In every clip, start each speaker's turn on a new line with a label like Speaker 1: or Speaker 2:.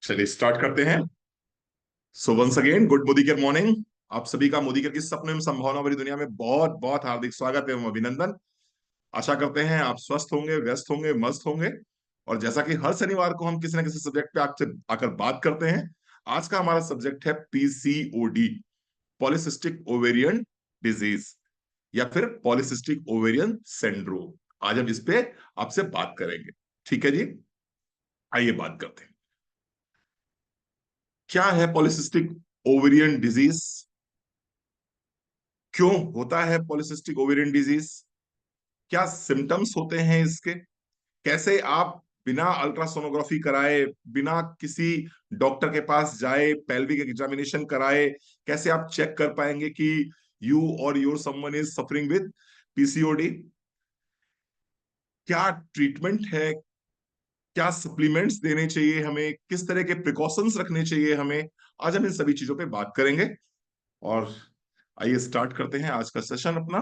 Speaker 1: चलिए स्टार्ट करते हैं। So once again good Modi care morning. आप सभी का मोदी केयर की सपने में संभावना भरी दुनिया में बहुत बहुत हार्दिक स्वागत एवं अभिनंदन। आशा करते हैं आप स्वस्थ होंगे, व्यस्त होंगे, मस्त होंगे। और जैसा कि हर शनिवार को हम किसी न किसी सब्जेक्ट पे आपसे आकर बात करते हैं, आज का हमारा सब्जेक्ट है पीसीओडी, पॉलिसिस्टिक ओवेरियन डिजीज, या फिर पॉलिसिस्टिक ओवेरियन सिंड्रोम। आज हम इस पे आपसे बात करेंगे। ठीक है जी, आइए बात करते हैं। क्या है पॉलिसिस्टिक ओवेरियन डिजीज? क्यों होता है पॉलिसिस्टिक ओवेरियन डिजीज? क्या सिम्टम्स होते हैं इसके? कैसे आप बिना अल्ट्रासोनोग्राफी कराए, बिना किसी डॉक्टर के पास जाए, पेल्विक एग्जामिनेशन कराए, कैसे आप चेक कर पाएंगे कि यू और your someone is suffering with PCOD? क्या ट्रीटमेंट है? क्या सप्लीमेंट्स देने चाहिए हमें? किस तरह के प्रिकॉशंस रखने चाहिए हमें? आज हम इन सभी चीजों पे बात करेंगे। और आइए स्टार्ट करते हैं आज का सेशन अपना।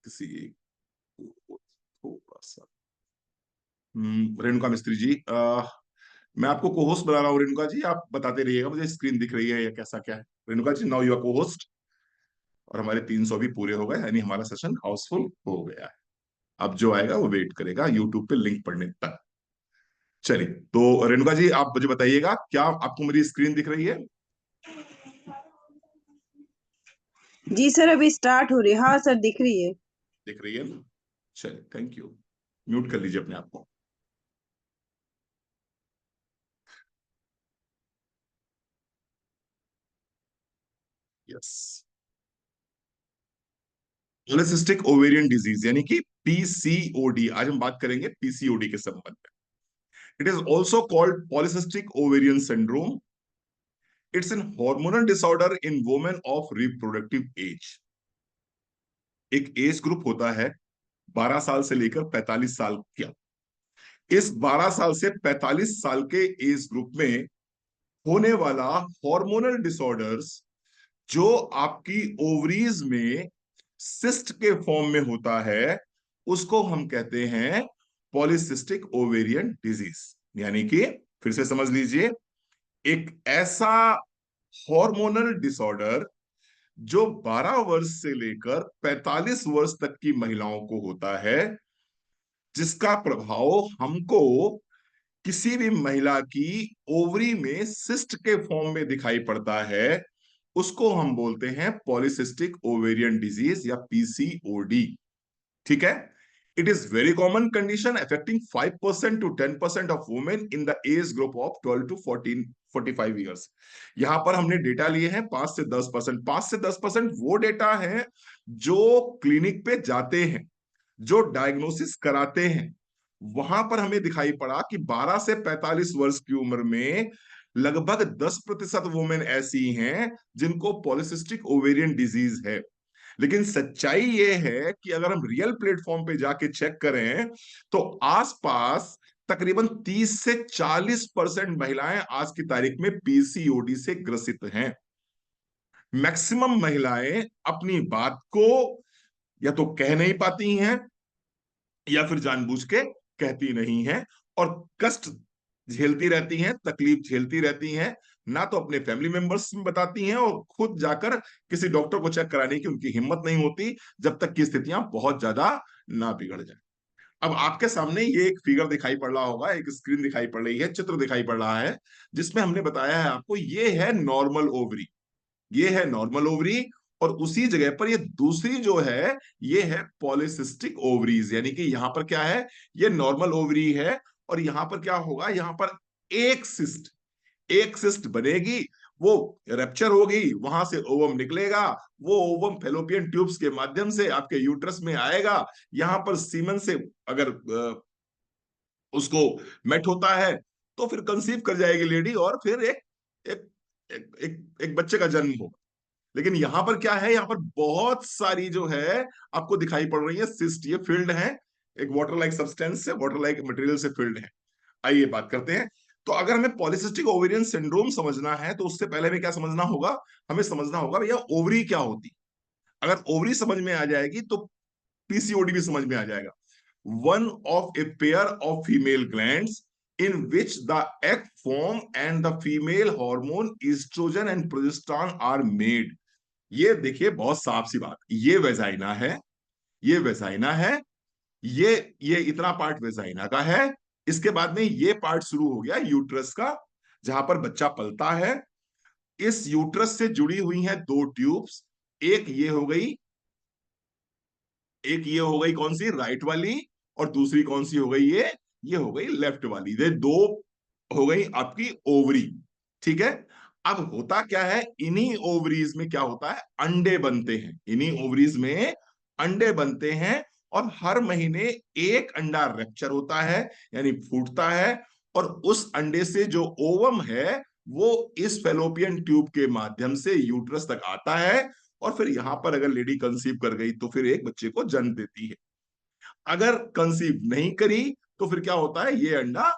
Speaker 1: किसी थोड़ा सा रेणुका मिस्त्री जी, मैं आपको को होस्ट बना रहा हूँ। रेणुका जी आप बताते रहिएगा, मुझे स्क्रीन दिख रही है या कैसा क्या है? Renuka ji, now you are को होस्ट। और हमारे 300 भी पूरे हो गए, यानी हमारा सेशन हाउसफुल हो गया है। अब जो आएगा वो वेट करेगा यूट्यूब पे लिंक पढ़ने तक। चलिए, तो रेणुका जी आप मुझे बताइएगा, क्या आपको मेरी स्क्रीन दिख रही है?
Speaker 2: जी सर, अभी स्टार्ट हो रही है। हाँ सर, दिख रही है।
Speaker 1: दिख रही है ना? चलिए, थैंक यू। म्यूट कर लीजिए अपने आप को। यस। पॉलिसिस्टिक ओवेरियन डिजीज यानी कि पीसीओडी, आज हम बात करेंगे पीसीओडी के संबंध में। It is also called polycystic ovarian syndrome. It's an hormonal disorder in women of reproductive age. एक एज ग्रुप होता है 12 साल से लेकर 45 साल का। इस 12 साल से 45 साल के एज ग्रुप में होने वाला हार्मोनल डिसऑर्डर्स, जो आपकी ओवरीज में सिस्ट के फॉर्म में होता है, उसको हम कहते हैं पॉलिसिस्टिक ओवेरियन डिजीज। यानी कि फिर से समझ लीजिए, एक ऐसा हार्मोनल डिसऑर्डर जो 12 वर्ष से लेकर 45 वर्ष तक की महिलाओं को होता है, जिसका प्रभाव हमको किसी भी महिला की ओवरी में सिस्ट के फॉर्म में दिखाई पड़ता है, उसको हम बोलते हैं पॉलिसिस्टिक ओवेरियन डिजीज या पीसीओडी। ठीक है? It is very common condition affecting 5% to 10% of women in the age group of 12 to 45 years. यहां पर हमने डेटा लिए हैं 5 से 10%। 5 से 10% वो डेटा है जो क्लिनिक पे जाते हैं, जो डायग्नोसिस कराते हैं। वहां पर हमें दिखाई पड़ा कि 12 से 45 वर्ष की उम्र में लगभग 10% वुमेन ऐसी हैं जिनको पॉलिसिस्टिक ओवेरियन डिजीज है। लेकिन सच्चाई ये है कि अगर हम रियल प्लेटफॉर्म पे जाके चेक करें, तो आसपास तकरीबन 30 से 40% महिलाएं आज की तारीख में पीसीओडी से ग्रसित हैं। मैक्सिमम महिलाएं अपनी बात को या तो कह नहीं पाती हैं, या फिर जानबूझ के कहती नहीं है, और कष्ट झेलती रहती हैं, तकलीफ झेलती रहती हैं। ना तो अपने फैमिली मेंबर्स में बताती हैं, और खुद जाकर किसी डॉक्टर को चेक कराने की उनकी हिम्मत नहीं होती, जब तक कि स्थितियां बहुत ज्यादा ना बिगड़ जाए। अब आपके सामने ये एक फिगर दिखाई पड़ रहा होगा, एक स्क्रीन दिखाई पड़ रही है, चित्र दिखाई पड़ रहा है, जिसमें हमने बताया है आपको ये है नॉर्मल ओवरी। ये है नॉर्मल ओवरी, और उसी जगह पर ये दूसरी जो है, ये है पॉलिसिस्टिक ओवरीज। यानी कि यहां पर क्या है, ये नॉर्मल ओवरी है, और यहां पर क्या होगा, यहां पर एक सिस्ट एक सिस्ट बनेगी, वो रैप्चर होगी, वहां से ओवम निकलेगा। वो ओवम फेलोपियन ट्यूब्स के माध्यम से आपके यूट्रस में आएगा। यहां पर सीमन से अगर उसको मेट होता है, तो फिर कंसीव कर जाएगी लेडी, और फिर एक एक बच्चे का जन्म होगा। लेकिन यहां पर क्या है, यहां पर बहुत सारी जो है आपको दिखाई पड़ रही है सिस्ट, ये फील्ड है, एक वाटर लाइक सब्सटेंस से, वाटर लाइक मटेरियल से फील्ड है। आइए बात करते हैं। तो अगर हमें पॉलिसिस्टिक ओवेरियन सिंड्रोम समझना है, तो उससे पहले हमें क्या समझना होगा? हमें समझना होगा भैया ओवरी क्या होती। अगर ओवरी समझ में आ जाएगी तो पीसीओडी भी समझ में आ जाएगा। one of a pair of female glands in which the egg form and the female hormone estrogen and progesterone are made. ये देखिए बहुत साफ सी बात, ये वेजाइना है, ये वेजाइना है, ये इतना पार्ट वेजाइना का है। इसके बाद में ये पार्ट शुरू हो गया यूट्रस का, जहां पर बच्चा पलता है। इस यूट्रस से जुड़ी हुई हैं दो ट्यूब्स, एक ये हो गई, एक ये हो गई कौन सी, राइट वाली, और दूसरी कौन सी हो गई, ये हो गई लेफ्ट वाली। ये दो हो गई आपकी ओवरी। ठीक है। अब होता क्या है, इन्हीं ओवरीज में क्या होता है, अंडे बनते हैं। इन्हीं ओवरीज में अंडे बनते हैं, और हर महीने एक अंडा रप्चर होता है, यानी फूटता है, और उस अंडे से जो ओवम है वो इस फेलोपियन ट्यूब के माध्यम से यूट्रस तक आता है, और फिर यहां पर अगर लेडी कंसीव कर गई तो फिर एक बच्चे को जन्म देती है। अगर कंसीव नहीं करी तो फिर क्या होता है, ये अंडा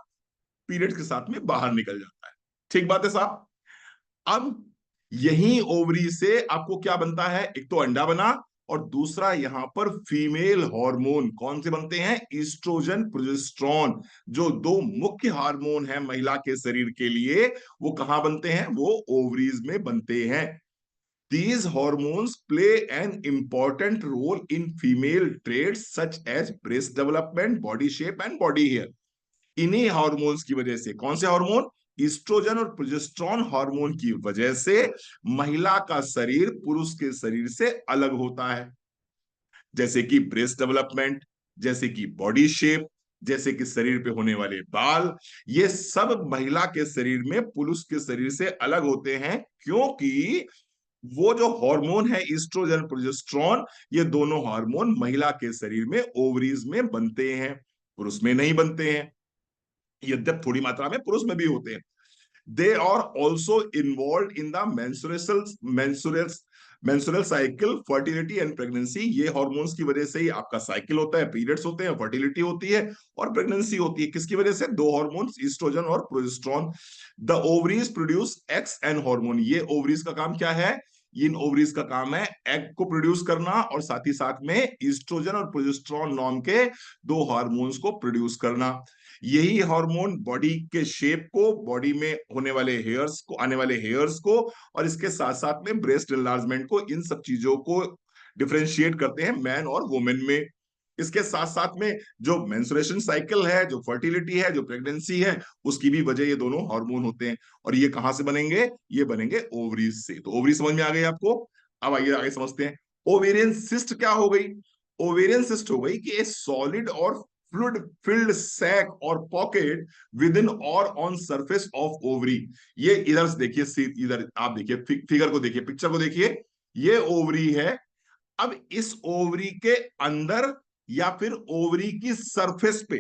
Speaker 1: पीरियड के साथ में बाहर निकल जाता है। ठीक बात है साहब। अब यही ओवरी से आपको क्या बनता है, एक तो अंडा बना, और दूसरा यहां पर फीमेल हार्मोन कौन से बनते हैं, ईस्ट्रोजन प्रोजेस्टेरोन, जो दो मुख्य हार्मोन है महिला के शरीर के लिए, वो कहां बनते हैं, वो ओवरीज में बनते हैं। These hormones play an important role in female traits such as breast development, body shape and body hair. इन्हीं हार्मोन्स की वजह से, कौन से हार्मोन, ईस्ट्रोजन और प्रोजेस्टेरोन हार्मोन की वजह से महिला का शरीर पुरुष के शरीर से अलग होता है। जैसे कि ब्रेस्ट डेवलपमेंट, जैसे कि बॉडी शेप, जैसे कि शरीर पे होने वाले बाल, ये सब महिला के शरीर में पुरुष के शरीर से अलग होते हैं, क्योंकि वो जो हार्मोन है ईस्ट्रोजन प्रोजेस्टेरोन, ये दोनों हार्मोन महिला के शरीर में ओवरीज में बनते हैं, पुरुष में नहीं बनते हैं। यद्यप थोड़ी मात्रा में पुरुष में भी होते हैं। They are also involved in the menstrual cycle, fertility and pregnancy. ये हॉर्मोन्स की वजह से ही आपका साइकिल होता है, पीरियड्स होते हैं, फर्टिलिटी होती है और प्रेगनेंसी होती है। किसकी वजह से, दो हॉर्मोन्स ईस्ट्रोजन और progesterone. The ovaries produce x and hormone. ये ओवरीज का काम क्या है, इन ओवरीज का काम है एग को प्रोड्यूस करना, और साथ ही साथ में ईस्ट्रोजन और प्रोजेस्टेरोन नाम के दो हार्मोन्स को प्रोड्यूस करना। यही हार्मोन बॉडी के शेप को, बॉडी में होने वाले हेयर्स को, आने वाले हेयर्स को, और इसके साथ साथ में ब्रेस्ट एनलार्जमेंट को, इन सब चीजों को डिफरेंशिएट करते हैं मैन और वुमेन में। इसके साथ साथ में जो मेंस्ट्रुएशन साइकिल है, जो फर्टिलिटी है, जो प्रेगनेंसी है, उसकी भी वजह ये दोनों हार्मोन होते हैं। और ये कहां से बनेंगे, ये बनेंगे ओवरीज से। तो ओवरी समझ में आ गई आपको। अब आइए आगे समझते हैं, ओवेरियन सिस्ट क्या हो गई। ओवेरियन सिस्ट हो गई कि ए सॉलिड और फ्लूइड फिल्ड सैक और पॉकेट विद इन और ऑन सरफेस ऑफ ओवरी। ये इधर से देखिए, इधर आप देखिए, फिगर को देखिए, पिक्चर को देखिए, ये ओवरी है। अब इस ओवरी के अंदर या फिर ओवरी की सरफेस पे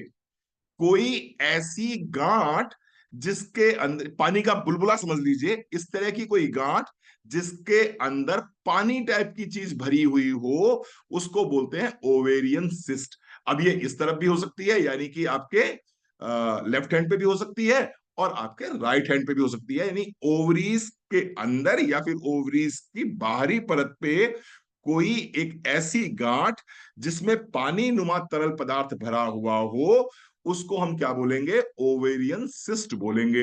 Speaker 1: कोई ऐसी गांठ जिसके अंदर पानी का बुलबुला समझ लीजिए, इस तरह की कोई गांठ जिसके अंदर पानी टाइप की चीज भरी हुई हो, उसको बोलते हैं ओवेरियन सिस्ट। अब ये इस तरफ भी हो सकती है, यानी कि आपके लेफ्ट हैंड पे भी हो सकती है, और आपके राइट हैंड पे भी हो सकती है, यानी ओवरीज के अंदर या फिर ओवरीज की बाहरी परत पे कोई एक ऐसी गांठ जिसमें पानी नुमा तरल पदार्थ भरा हुआ हो, उसको हम क्या बोलेंगे, ओवेरियन सिस्ट बोलेंगे।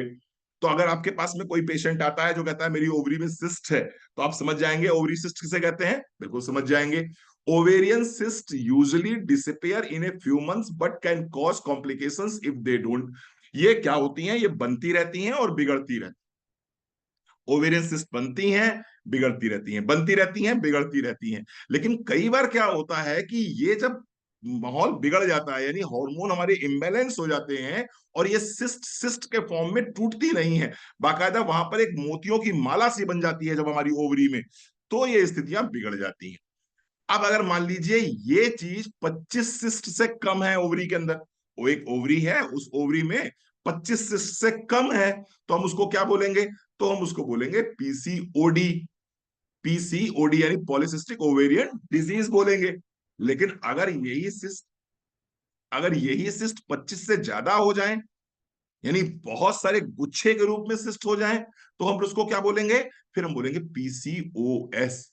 Speaker 1: तो अगर आपके पास में कोई पेशेंट आता है जो कहता है मेरी ओवरी में सिस्ट है, तो आप समझ जाएंगे ओवरी सिस्ट किसे कहते हैं, बिल्कुल समझ जाएंगे। Ovarian cyst usually disappear in a few months but can cause complications if they don't. ये क्या होती हैं, ये बनती रहती हैं और बिगड़ती रहती। ओवेरियन सिस्ट बनती हैं, बिगड़ती रहती हैं, बनती रहती हैं, बिगड़ती रहती हैं। लेकिन कई बार क्या होता है कि ये जब माहौल बिगड़ जाता है, यानी हार्मोन हमारे इम्बैलेंस हो जाते हैं, और ये सिस्ट सिस्ट के फॉर्म में टूटती नहीं है, बाकायदा वहां पर एक मोतियों की माला सी बन जाती है जब हमारी ओवरी में, तो ये स्थितियां बिगड़ जाती हैं। अब अगर मान लीजिए ये चीज 25 सिस्ट से कम है ओवरी के अंदर, वो एक ओवरी है, उस ओवरी में 25 सिस्ट से कम है, तो हम उसको क्या बोलेंगे, तो हम उसको बोलेंगे पीसीओडी। पीसीओडी यानी पॉलिसिस्टिक ओवेरियन डिजीज बोलेंगे। लेकिन अगर यही सिस्ट 25 से ज्यादा हो जाए, यानी बहुत सारे गुच्छे के रूप में सिस्ट हो जाए, तो हम उसको क्या बोलेंगे, फिर हम बोलेंगे पीसीओएस।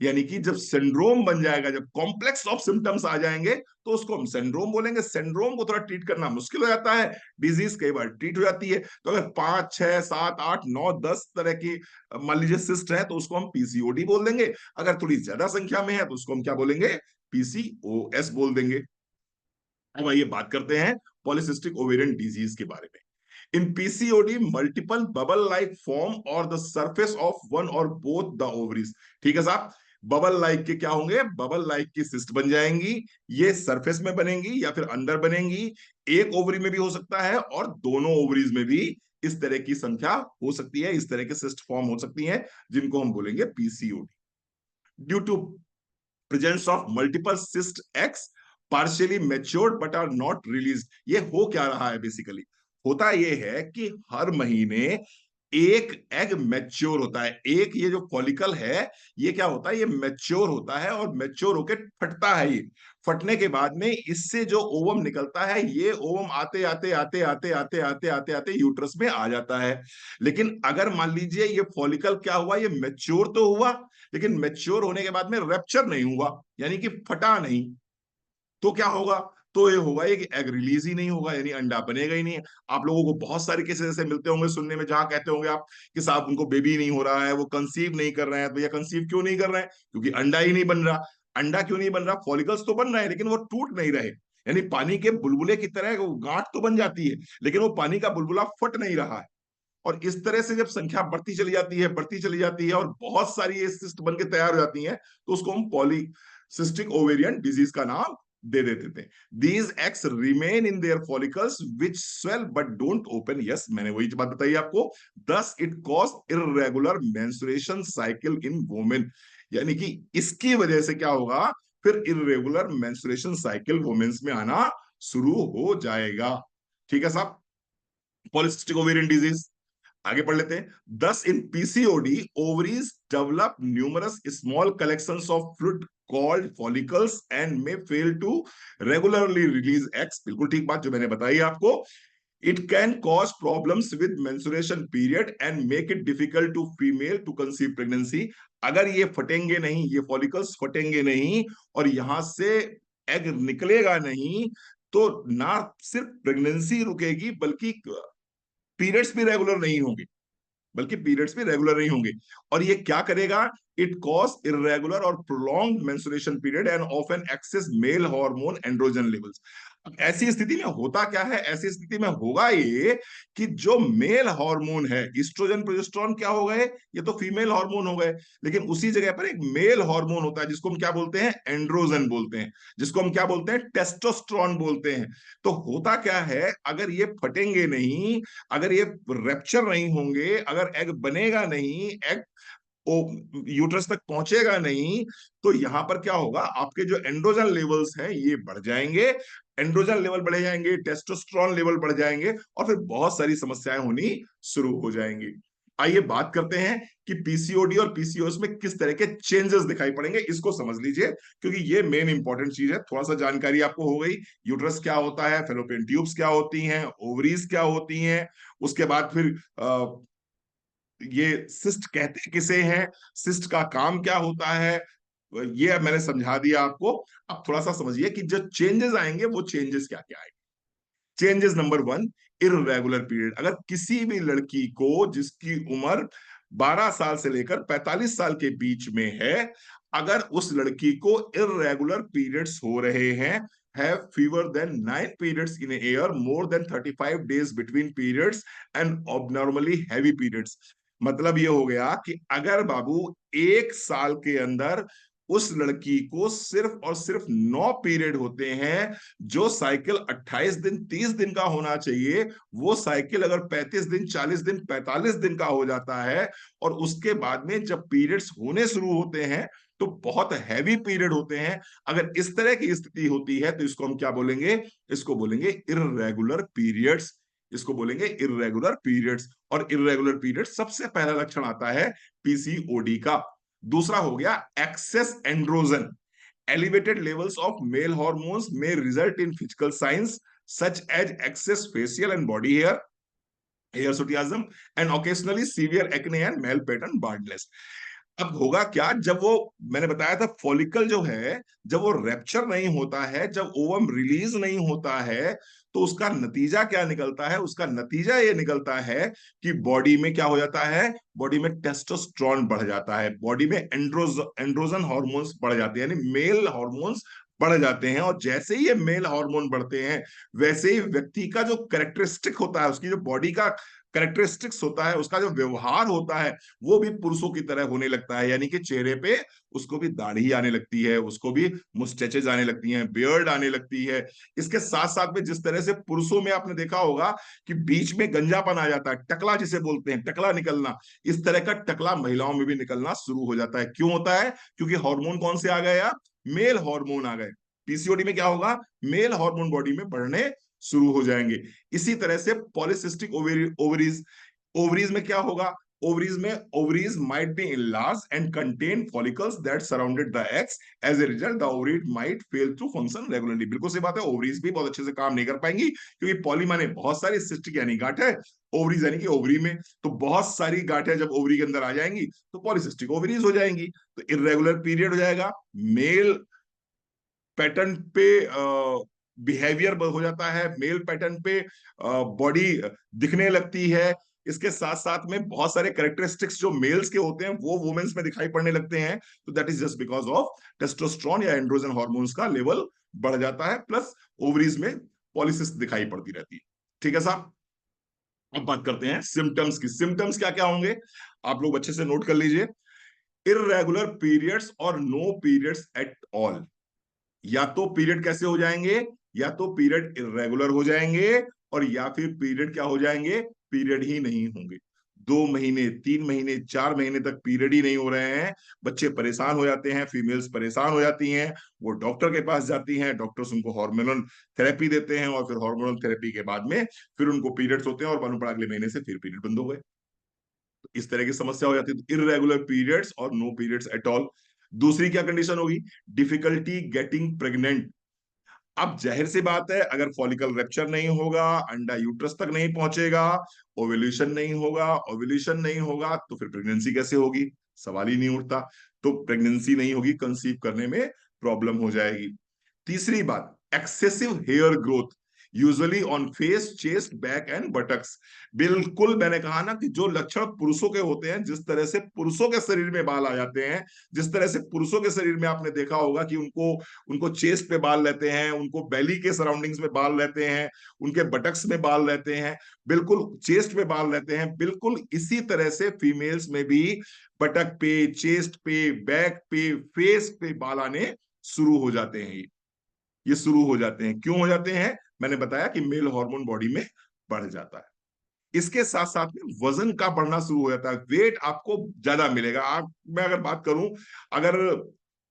Speaker 1: यानी कि जब सिंड्रोम बन जाएगा, जब कॉम्प्लेक्स ऑफ सिम्टम्स आ जाएंगे, तो उसको हम सिंड्रोम बोलेंगे। सिंड्रोम को थोड़ा ट्रीट करना मुश्किल हो जाता है, डिजीज कई बार ट्रीट हो जाती है। तो अगर 5 6 7 8 9 10 तरह की मान लीजिए सिस्ट है, तो उसको हम पीसीओडी बोल देंगे। अगर थोड़ी ज्यादा संख्या में है तो उसको हम क्या बोलेंगे, पीसीओएस बोल देंगे। अब आइए बात करते हैं पॉलिसिस्टिक ओवेरियन डिजीज के बारे में। In PCOD, multiple bubble-like form or the surface of one or both the ovaries। ठीक है साहब, बबल लाइक के क्या होंगे, बबल लाइक की सिस्ट बन जाएंगी। ये सरफेस में बनेंगी या फिर अंदर बनेंगी। एक ओवरी में भी हो सकता है और दोनों ओवरीज में भी इस तरह की संख्या हो सकती है, इस तरह के सिस्ट फॉर्म हो सकती हैं, जिनको हम बोलेंगे PCOD. Due to presence of multiple cyst ex partially matured but are not release. ये हो क्या रहा है, बेसिकली होता यह है कि हर महीने एक एग मैच्योर होता है। एक ये जो फॉलिकल है, ये क्या होता है, ये मैच्योर होता है और मैच्योर होकर फटता है। ये फटने के बाद में इससे जो ओवम निकलता है, ये ओवम आते आते आते आते आते आते आते आते यूट्रस में आ जाता है। लेकिन अगर मान लीजिए ये फॉलिकल क्या हुआ, ये मैच्योर तो हुआ, लेकिन मैच्योर होने के बाद में रैप्चर नहीं हुआ, यानी कि फटा नहीं, तो क्या होगा, तो ये होगा ये कि एग रिलीज ही नहीं होगा, यानी अंडा बनेगा ही नहीं। आप लोगों को बहुत सारे केसेस ऐसे मिलते होंगे सुनने में, जहां कहते होंगे आप कि साहब उनको बेबी नहीं हो रहा है, वो कंसीव नहीं कर रहे हैं। तो भैया कंसीव क्यों नहीं कर रहे हैं, क्योंकि अंडा ही नहीं बन रहा। अंडा क्यों नहीं बन रहा, फॉलिकल्स तो बन रहे हैं लेकिन वो टूट नहीं रहे, यानी पानी के बुलबुले की तरह वो गांठ तो बन जाती है, लेकिन वो पानी का बुलबुला फट नहीं रहा है। और इस तरह से जब संख्या बढ़ती चली जाती है, बढ़ती चली जाती है, और बहुत सारी ये सिस्ट बन के तैयार हो जाती हैं, तो उसको हम पॉलीसिस्टिक ओवेरियन डिजीज का नाम दे देते थे। These x remain in their follicles which swell but don't open. Yes, मैंने वही बात बताई आपको। Thus it cause irregular menstruation cycle in women, यानी कि इसकी वजह से क्या होगा, फिर इरेगुलर मेंस्ट्रुएशन साइकिल वुमेन्स में आना शुरू हो जाएगा। ठीक है साहब, पॉलिसिस्टिक ओवेरियन डिजीज आगे पढ़ लेते हैं। Thus in PCOD ovaries develop numerous small collections of fluid called follicles and may fail to regularly release eggs. बिल्कुल ठीक बात जो मैंने बताई आपको। It can cause problems with menstruation period and make it difficult to female to conceive pregnancy. अगर ये फटेंगे नहीं, ये फॉलिकल्स फटेंगे नहीं और यहां से एग निकलेगा नहीं, तो ना सिर्फ प्रेगनेंसी रुकेगी बल्कि पीरियड्स भी रेगुलर नहीं होंगे, बल्कि पीरियड्स भी रेगुलर नहीं होंगे। और ये क्या करेगा, इट कॉज इरेगुलर और prolong menstruation period and often excess male hormone androgen levels. अब ऐसी स्थिति में होता क्या है, ऐसी स्थिति में होगा ये कि जो मेल हार्मोन है, ईस्ट्रोजन प्रोजेस्टेरोन क्या हो गए, ये तो फीमेल हार्मोन हो गए, लेकिन उसी जगह पर एक मेल हार्मोन होता है जिसको हम क्या बोलते हैं, एंड्रोजन बोलते हैं, जिसको हम क्या बोलते हैं, टेस्टोस्टेरोन बोलते हैं। तो होता क्या है, अगर ये फटेंगे नहीं, अगर ये रेप्चर नहीं होंगे, अगर एग बनेगा नहीं, एग यूट्रस तक पहुंचेगा नहीं, तो यहां पर क्या होगा, आपके जो एंड्रोजन लेवल्स हैं ये बढ़ जाएंगे। एंड्रोजन लेवल बढ़ जाएंगे, टेस्टोस्टेरोन लेवल बढ़ जाएंगे, और फिर बहुत सारी समस्याएं होनी शुरू हो जाएंगी। आइए बात करते हैं कि पीसीओडी और पीसीओएस में किस तरह के चेंजेस दिखाई पड़ेंगे, इसको समझ लीजिए, क्योंकि ये मेन इंपॉर्टेंट चीज है। थोड़ा सा जानकारी आपको हो गई, यूट्रस क्या होता है, फेलोपियन ट्यूब्स क्या होती हैं, ओवरीज क्या होती हैं, उसके बाद फिर ये सिस्ट कहते किसे हैं, सिस्ट का काम क्या होता है, ये मैंने समझा दिया आपको। अब थोड़ा सा समझिए कि जो चेंजेस आएंगे वो चेंजेस क्या क्या आएंगे। Changes number one, irregular period. अगर किसी भी लड़की को जिसकी उम्र 12 साल से लेकर 45 साल के बीच में है, अगर उस लड़की को इरेगुलर पीरियड्स हो रहे हैं, have fewer than 9 periods in a year, more than 35 days between periods and abnormally heavy periods। मतलब ये हो गया कि अगर बाबू एक साल के अंदर उस लड़की को सिर्फ और सिर्फ 9 पीरियड होते हैं, जो साइकिल 28 दिन 30 दिन का होना चाहिए, वो साइकिल अगर 35 दिन 40 दिन 45 दिन का हो जाता है, और उसके बाद में जब पीरियड्स होने शुरू होते हैं तो बहुत हैवी पीरियड होते हैं, अगर इस तरह की स्थिति होती है तो इसको हम क्या बोलेंगे, इसको बोलेंगे इर्रेगुलर पीरियड्स। इसको बोलेंगे इर्रेगुलर पीरियड्स। और इर्रेगुलर पीरियड सबसे पहला लक्षण आता है पीसीओडी का। दूसरा हो गया excess androgen. Elevated levels of male hormones may result in physical signs such as excess facial and body hair, hirsutism, and occasionally severe acne and male pattern baldness। अब होगा क्या, जब वो, मैंने बताया था फॉलिकल जो है, जब वो रैप्चर नहीं होता है, जब ओवम रिलीज नहीं होता है, तो उसका नतीजा क्या निकलता है? उसका नतीजा ये निकलता है कि बॉडी में क्या हो जाता है? बॉडी में टेस्टोस्टेरोन बढ़ जाता है, बॉडी में एंड्रोजन हार्मोन्स बढ़ जाते हैं, यानी मेल हार्मोन्स बढ़ जाते हैं। और जैसे ही ये मेल हार्मोन बढ़ते हैं, वैसे ही व्यक्ति का जो कैरेक्टरिस्टिक होता है, उसकी जो बॉडी का कैरेक्टरिस्टिक्स होता है, उसका जो व्यवहार होता है, वो भी पुरुषों की तरह होने लगता है। यानी कि चेहरे पे उसको भी दाढ़ी आने लगती है, उसको भी मुस्टैचेज आने लगती हैं, बियर्ड आने लगती है। इसके साथ साथ में जिस तरह से पुरुषों में आपने देखा होगा कि बीच में गंजापन आ जाता है, टकला जिसे बोलते हैं, टकला निकलना, इस तरह का टकला महिलाओं में भी निकलना शुरू हो जाता है। क्यों होता है? क्योंकि हार्मोन कौन से आ गए? आप, मेल हार्मोन आ गए। पीसीओडी में क्या होगा? मेल हार्मोन बॉडी में बढ़ने शुरू हो जाएंगे। इसी तरह से पॉलिसिस्टिक ओवरीज, ओवरीज में क्या होगा? ओवरीज में, ovaries might be enlarged and contain follicles that surrounded the eggs. As a result, the ovary might fail to function regularly. बिल्कुल सही बात है, ओवरीज भी बहुत अच्छे से काम नहीं कर पाएंगी, क्योंकि पॉली माने बहुत सारी, सिस्टिक यानी गांठ है, ओवरीज यानी कि ओवरी में, तो बहुत सारी गांठें जब ओवरी के अंदर आ जाएंगी तो पॉलिसिस्टिक ओवरीज हो जाएंगी। तो इरेगुलर पीरियड हो जाएगा, मेल पैटर्न पे बिहेवियर हो जाता है, मेल पैटर्न पे बॉडी दिखने लगती है। इसके साथ साथ में बहुत सारे कैरेक्टरिस्टिक्स जो मेल्स के होते हैं वो वुमेन्स में दिखाई पड़ने लगते हैं। तो that is just because of testosterone या एंड्रोजन हार्मोन्स का लेवल बढ़ जाता है, प्लस ओवरीज में पॉलिसिस्ट दिखाई पड़ती रहती है। ठीक है साहब, अब बात करते हैं सिम्टम्स की। सिम्टम्स क्या क्या होंगे, आप लोग अच्छे से नोट कर लीजिए। इरेगुलर पीरियड्स और नो पीरियड्स एट ऑल। या तो पीरियड कैसे हो जाएंगे? या तो पीरियड इरेगुलर हो जाएंगे, और या फिर पीरियड क्या हो जाएंगे? पीरियड ही नहीं होंगे। 2 महीने, 3 महीने, 4 महीने तक पीरियड ही नहीं हो रहे हैं, बच्चे परेशान हो जाते हैं, फीमेल्स परेशान हो जाती हैं, वो डॉक्टर के पास जाती हैं, डॉक्टर्स उनको हार्मोनल थेरेपी देते हैं, और फिर हार्मोनल थेरेपी के बाद में फिर उनको पीरियड्स होते हैं, और मालूम पड़ा अगले महीने से फिर पीरियड बंद हो गए। तो इस तरह की समस्या हो जाती है, तो इरेगुलर पीरियड्स और नो पीरियड्स एट ऑल। दूसरी क्या कंडीशन होगी? Difficulty getting pregnant. अब जाहिर सी बात है, अगर फॉलिकल रैप्चर नहीं होगा, अंडा यूट्रस तक नहीं पहुंचेगा, ओव्यूलेशन नहीं होगा, ओव्यूलेशन नहीं होगा, तो फिर प्रेगनेंसी कैसे होगी? सवाल ही नहीं उठता। तो प्रेगनेंसी नहीं होगी, कंसीव करने में प्रॉब्लम हो जाएगी। तीसरी बात, excessive hair growth, usually on face, chest, back and buttocks. बिल्कुल मैंने कहा ना कि जो लक्षण पुरुषों के होते हैं, जिस तरह से पुरुषों के शरीर में बाल आ जाते हैं, जिस तरह से पुरुषों के शरीर में आपने देखा होगा कि उनको उनको चेस्ट पे बाल रहते हैं, उनको बेली के सराउंडिंग्स में बाल रहते हैं, उनके बटक्स में बाल रहते हैं, बिल्कुल चेस्ट पे बाल रहते हैं, बिल्कुल इसी तरह से फीमेल्स में भी बटक पे, चेस्ट पे, बैक पे, फेस पे बाल आने शुरू हो जाते हैं। ये शुरू हो जाते हैं, क्यों हो जाते हैं? मैंने बताया कि मेल हार्मोन बॉडी में बढ़ जाता है। इसके साथ साथ में वजन का बढ़ना शुरू हो जाता है, वेट आपको ज्यादा मिलेगा। आप, मैं अगर बात करूं, अगर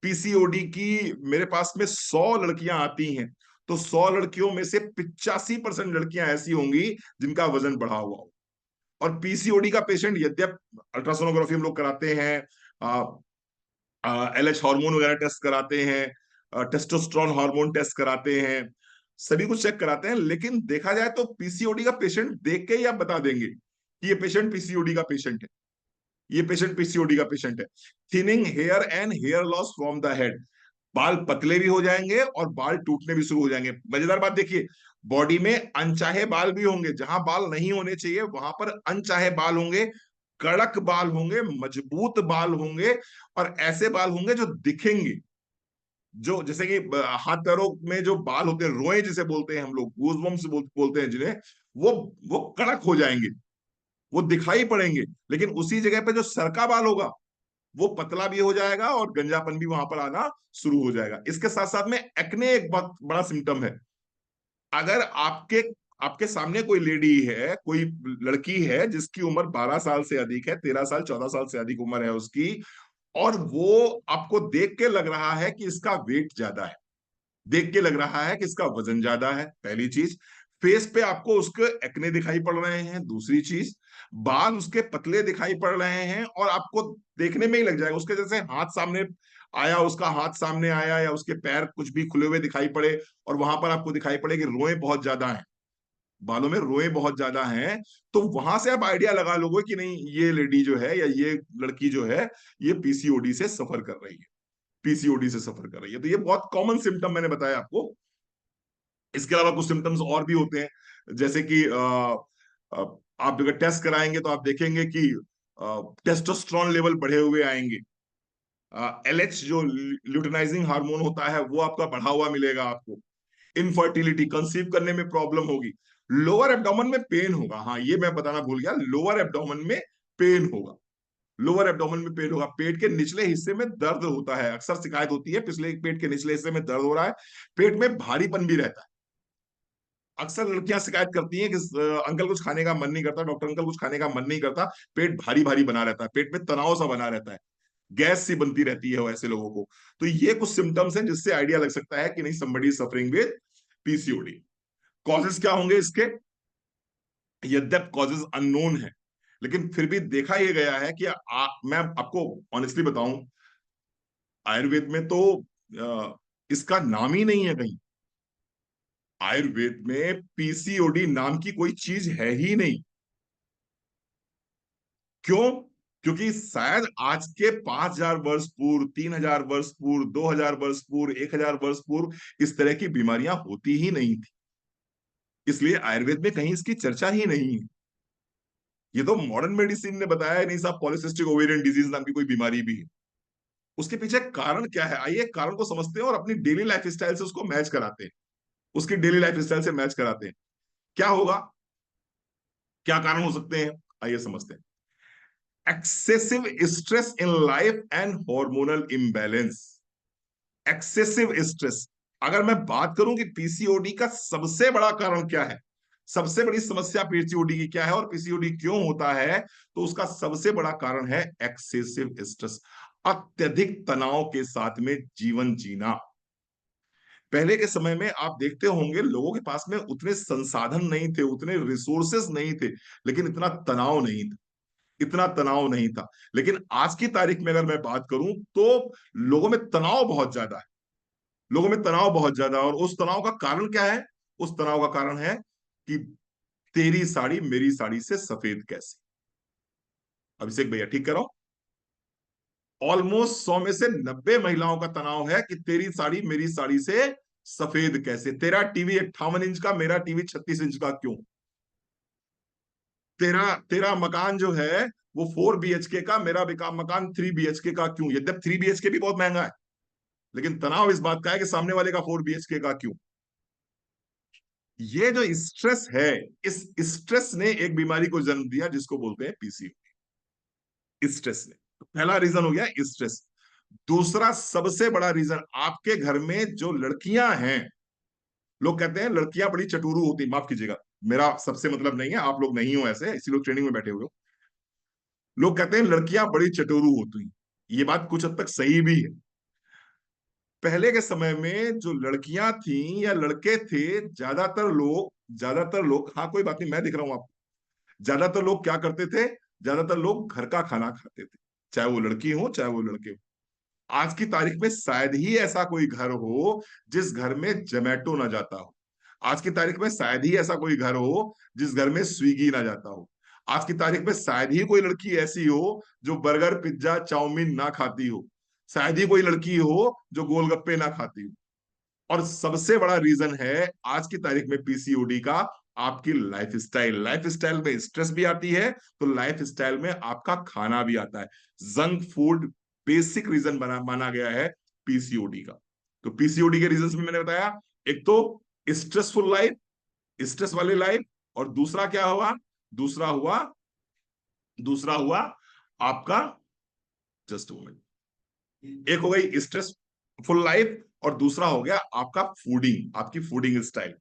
Speaker 1: पीसीओडी की मेरे पास में 100 लड़कियां आती हैं, तो 100 लड़कियों में से 85% लड़कियां ऐसी होंगी जिनका वजन बढ़ा हुआ हो। और पीसीओडी का पेशेंट, यद्यप अल्ट्रासोनोग्राफी हम लोग कराते हैं, एलएच हार्मोन वगैरह टेस्ट कराते हैं, टेस्टोस्टेरोन हार्मोन टेस्ट कराते हैं, सभी कुछ चेक कराते हैं, लेकिन देखा जाए तो पीसीओडी का पेशेंट देख के ही आप बता देंगे कि ये पेशेंट पीसीओडी का पेशेंट है, ये पेशेंट पीसीओडी का पेशेंट है। Thinning hair and hair loss from the head, बाल पतले भी हो जाएंगे और बाल टूटने भी शुरू हो जाएंगे। मजेदार बात देखिए, बॉडी में अनचाहे बाल भी होंगे, जहां बाल नहीं होने चाहिए वहां पर अनचाहे बाल होंगे, कड़क बाल होंगे, मजबूत बाल होंगे, और ऐसे बाल होंगे जो दिखेंगे, जो जैसे कि हाथ पैरों में जो बाल होते हैं, रोए जिसे बोलते हैं हम लोग, गूजबम्स बोलते हैं जिन्हें, वो वो कड़क हो जाएंगे, वो दिखाई पड़ेंगे। लेकिन उसी जगह पे जो सरका बाल होगा वो पतला भी हो जाएगा, और गंजापन भी वहां पर आना शुरू हो जाएगा। इसके साथ साथ में एक्ने एक बहुत बड़ा सिम्टम है। अगर आपके आपके सामने कोई लेडी है, कोई लड़की है जिसकी उम्र 12 साल से अधिक है, 13 साल, 14 साल से अधिक उम्र है उसकी, और वो आपको देख के लग रहा है कि इसका वेट ज्यादा है, देख के लग रहा है कि इसका वजन ज्यादा है, पहली चीज। फेस पे आपको उसके एक्ने दिखाई पड़ रहे हैं, दूसरी चीज। बाल उसके पतले दिखाई पड़ रहे हैं, और आपको देखने में ही लग जाएगा, उसके जैसे हाथ सामने आया, उसका हाथ सामने आया, या उसके पैर कुछ भी खुले हुए दिखाई पड़े, और वहां पर आपको दिखाई पड़े कि रोए बहुत ज्यादा है, बालों में रोए बहुत ज्यादा हैं, तो वहां से आप आइडिया लगा लोगे कि नहीं, ये लेडी जो है या ये लड़की जो है, ये पीसीओडी से सफर कर रही है, पीसीओडी से सफर कर रही है। तो ये बहुत कॉमन सिम्टम मैंने बताया आपको। इसके अलावा कुछ सिम्टम्स और भी होते हैं, जैसे कि आप अगर टेस्ट कराएंगे तो आप देखेंगे कि टेस्टोस्टेरोन लेवल बढ़े हुए आएंगे। एलएच जो ल्यूटिनाइजिंग हार्मोन होता है वो आपका बढ़ा हुआ मिलेगा आपको। इनफर्टिलिटी, कंसीव करने में प्रॉब्लम होगी। लोअर एब्डोमेन में पेन होगा, हाँ ये मैं बताना भूल गया, लोअर एब्डोमेन में पेन होगा। लोअर एब्डोमेन में पेन होगा, पेट के निचले हिस्से में दर्द होता है, अक्सर शिकायत होती है पिछले पेट के निचले हिस्से में दर्द हो रहा है। पेट में भारीपन भी रहता है। अक्सर लड़कियां शिकायत करती हैं कि अंकल कुछ खाने का मन नहीं करता, डॉक्टर अंकल कुछ खाने का मन नहीं करता, पेट भारी भारी बना रहता है, पेट में तनाव सा बना रहता है, गैस सी बनती रहती है ऐसे लोगों को। तो ये कुछ सिम्टम्स हैं जिससे आइडिया लग सकता है कि नहीं, somebody suffering with PCOD. Causes क्या होंगे इसके? यद्यप कॉजेस अननोन है, लेकिन फिर भी देखा यह गया है कि मैं आपको ऑनेस्टली बताऊं, आयुर्वेद में तो इसका नाम ही नहीं है कहीं। आयुर्वेद में पीसीओडी नाम की कोई चीज है ही नहीं। क्यों? क्योंकि शायद आज के 5,000 वर्ष पूर्व, 3,000 वर्ष पूर्व, 2,000 वर्ष पूर्व, 1,000 वर्ष पूर्व इस तरह की बीमारियां होती ही नहीं थी, इसलिए आयुर्वेद में कहीं इसकी चर्चा ही नहीं है। ये तो मॉडर्न मेडिसिन ने बताया नहीं साहब, पॉलिसिस्टिक ओवेरियन डिजीज नाम की कोई बीमारी भी है। उसके पीछे कारण क्या है, आइए कारण को समझते हैं और अपनी डेली लाइफ स्टाइल से उसको मैच कराते हैं, उसकी डेली लाइफ स्टाइल से मैच कराते हैं। क्या होगा, क्या कारण हो सकते हैं, आइए समझते हैं। Excessive stress in life and hormonal imbalance. Excessive stress, अगर मैं बात करूं कि पीसीओडी का सबसे बड़ा कारण क्या है, सबसे बड़ी समस्या पीसीओडी की क्या है और पीसीओडी क्यों होता है, तो उसका सबसे बड़ा कारण है एक्सेसिव स्ट्रेस, अत्यधिक तनाव के साथ में जीवन जीना। पहले के समय में आप देखते होंगे लोगों के पास में उतने संसाधन नहीं थे, उतने रिसोर्सेस नहीं थे, लेकिन इतना तनाव नहीं था, इतना तनाव नहीं था। लेकिन आज की तारीख में अगर मैं बात करूं तो लोगों में तनाव बहुत ज्यादा है, लोगों में तनाव बहुत ज्यादा है। और उस तनाव का कारण क्या है? उस तनाव का कारण है कि तेरी साड़ी मेरी साड़ी से सफेद कैसे। अभिषेक भैया ठीक कर रहा हूं, ऑलमोस्ट 100 में से 90 महिलाओं का तनाव है कि तेरी साड़ी मेरी साड़ी से सफेद कैसे, तेरा टीवी 58 इंच का मेरा टीवी 36 इंच का क्यों, तेरा तेरा मकान जो है वो 4 BHK का, मेरा मकान 3 BHK का क्यों। यद्यप 3 BHK भी बहुत महंगा है, लेकिन तनाव इस बात का है कि सामने वाले का 4 BHK का क्यों। ये जो स्ट्रेस है, इस स्ट्रेस ने एक बीमारी को जन्म दिया जिसको बोलते हैं पीसीओडी। स्ट्रेस ने, तो पहला रीजन हो गया स्ट्रेस। दूसरा सबसे बड़ा रीजन, आपके घर में जो लड़कियां हैं, लोग कहते हैं लड़कियां बड़ी चटुरू होती, माफ कीजिएगा, मेरा सबसे मतलब नहीं है, आप लोग नहीं हो ऐसे, इसी लोग ट्रेनिंग में बैठे हुए हो। लोग कहते हैं लड़कियां बड़ी चटुरू होती, ये बात कुछ हद तक सही भी है। पहले के समय में जो लड़कियां थी या लड़के थे, ज्यादातर लोग, हाँ कोई बात नहीं, मैं दिख रहा हूं आपको, ज्यादातर लोग क्या करते थे, ज्यादातर लोग घर का खाना खाते थे, चाहे वो लड़की हो चाहे वो लड़के हो। आज की तारीख में शायद ही ऐसा कोई घर हो जिस घर में जोमैटो ना जाता हो। आज की तारीख में शायद ही ऐसा कोई घर हो जिस घर में स्विगी ना जाता हो। आज की तारीख में शायद ही कोई लड़की ऐसी हो जो बर्गर पिज्जा चाउमीन ना खाती हो। शायद ही कोई लड़की हो जो गोलगप्पे ना खाती हो। और सबसे बड़ा रीजन है आज की तारीख में पीसीओडी का, आपकी लाइफ स्टाइल में स्ट्रेस भी आती है, तो लाइफ स्टाइल में आपका खाना भी आता है। जंक फूड बेसिक रीजन माना गया है पीसीओडी का। तो पीसीओडी के रीजन भी मैंने बताया, एक तो स्ट्रेसफुल लाइफ, स्ट्रेस वाली लाइफ, और दूसरा क्या हुआ, दूसरा हुआ दूसरा हुआ आपका, जस्ट मोमेंट, एक हो गई स्ट्रेसफुल लाइफ और दूसरा हो गया आपका फूडिंग, आपकी fooding style.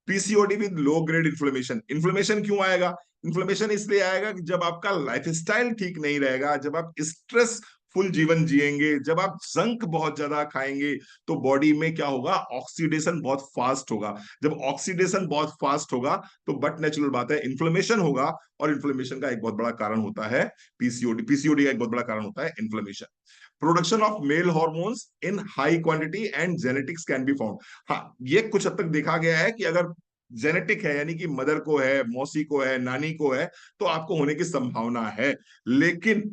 Speaker 1: PCOD with low grade inflammation. Inflammation क्यों आएगा? इन्फ्लेमेशन इसलिए आएगा कि जब आपका लाइफस्टाइल ठीक नहीं रहेगा, जब आप स्ट्रेस फुल जीवन जिएंगे, जब आप जंक बहुत ज्यादा खाएंगे, तो बॉडी में क्या होगा, ऑक्सीडेशन बहुत फास्ट होगा। जब ऑक्सीडेशन बहुत फास्ट होगा तो बट नेचुरल बात है इन्फ्लेमेशन होगा, और इन्फ्लेमेशन का एक बहुत बड़ा कारण होता है पीसीओडी। पीसीओडी का एक बहुत बड़ा कारण होता है inflammation. Production of male hormones in high quantity and genetics can be found. हाँ, ये कुछ हद तक देखा गया है कि अगर जेनेटिक है, यानी कि मदर को है, मौसी को है, नानी को है, तो आपको होने की संभावना है। लेकिन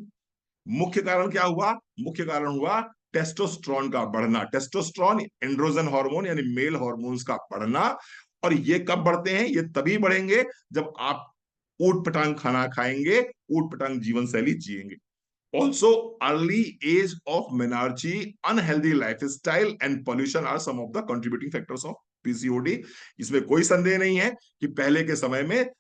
Speaker 1: मुख्य कारण क्या हुआ? मुख्य कारण हुआ टेस्टोस्टेरोन का बढ़ना। टेस्टोस्टेरोन एंड्रोजन हार्मोन यानी मेल हार्मोन्स का बढ़ना। और ये कब बढ़ते हैं? ये तभी बढ़ेंगे जब आप ऊट पटांग खाना खाएंगे, ऊट पटांग जीवन शैली जिएंगे। Also, early age of menarche, unhealthy lifestyle and pollution are some of the contributing factors of PCOD। इसमें कोई संदेह नहीं है कि पहले के समय में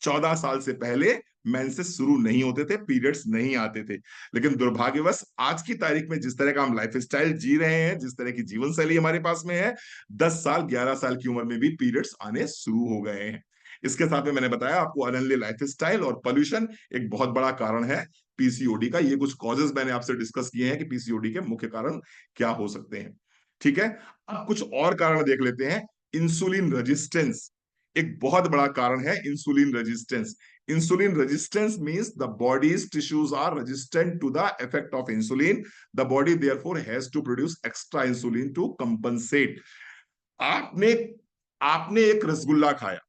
Speaker 1: 14 साल से पहले मेंसेस शुरू नहीं होते थे, पीरियड्स नहीं आते थे। लेकिन दुर्भाग्यवश आज की तारीख में जिस तरह का हम लाइफस्टाइल जी रहे हैं, जिस तरह की जीवन शैली हमारे पास में है, 10 साल 11 साल की उम्र में भी पीरियड्स आने शुरू हो गए हैं। इसके साथ में मैंने बताया आपको अनहेल्दी लाइफस्टाइल और पोल्यूशन एक बहुत बड़ा कारण है पीसीओडी का। ये कुछ कॉजेज मैंने आपसे डिस्कस किए हैं कि पीसीओडी के मुख्य कारण क्या हो सकते हैं। ठीक है, अब कुछ और कारण देख लेते हैं। इंसुलिन रेजिस्टेंस एक बहुत बड़ा कारण है। Insulin resistance, insulin resistance means the body's tissues are resistant to the effect of insulin. The body therefore has to produce extra insulin to compensate. आपने आपने एक रसगुल्ला खाया,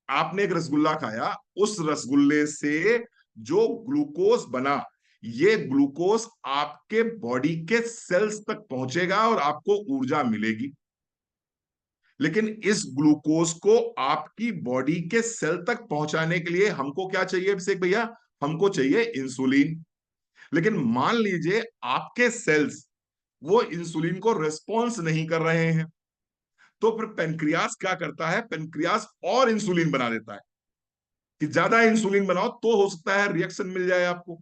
Speaker 1: आपने एक रसगुल्ला खाया, उस रसगुल्ले से जो ग्लूकोज बना, ये ग्लूकोज आपके बॉडी के सेल्स तक पहुंचेगा और आपको ऊर्जा मिलेगी। लेकिन इस ग्लूकोज को आपकी बॉडी के सेल तक पहुंचाने के लिए हमको क्या चाहिए अभिषेक भैया? हमको चाहिए इंसुलिन। लेकिन मान लीजिए आपके सेल्स वो इंसुलिन को रिस्पॉन्स नहीं कर रहे हैं, तो फिर पेनक्रियास क्या करता है? पेनक्रियास और इंसुलिन बना देता है कि ज्यादा इंसुलिन बनाओ तो हो सकता है रिएक्शन मिल जाए आपको।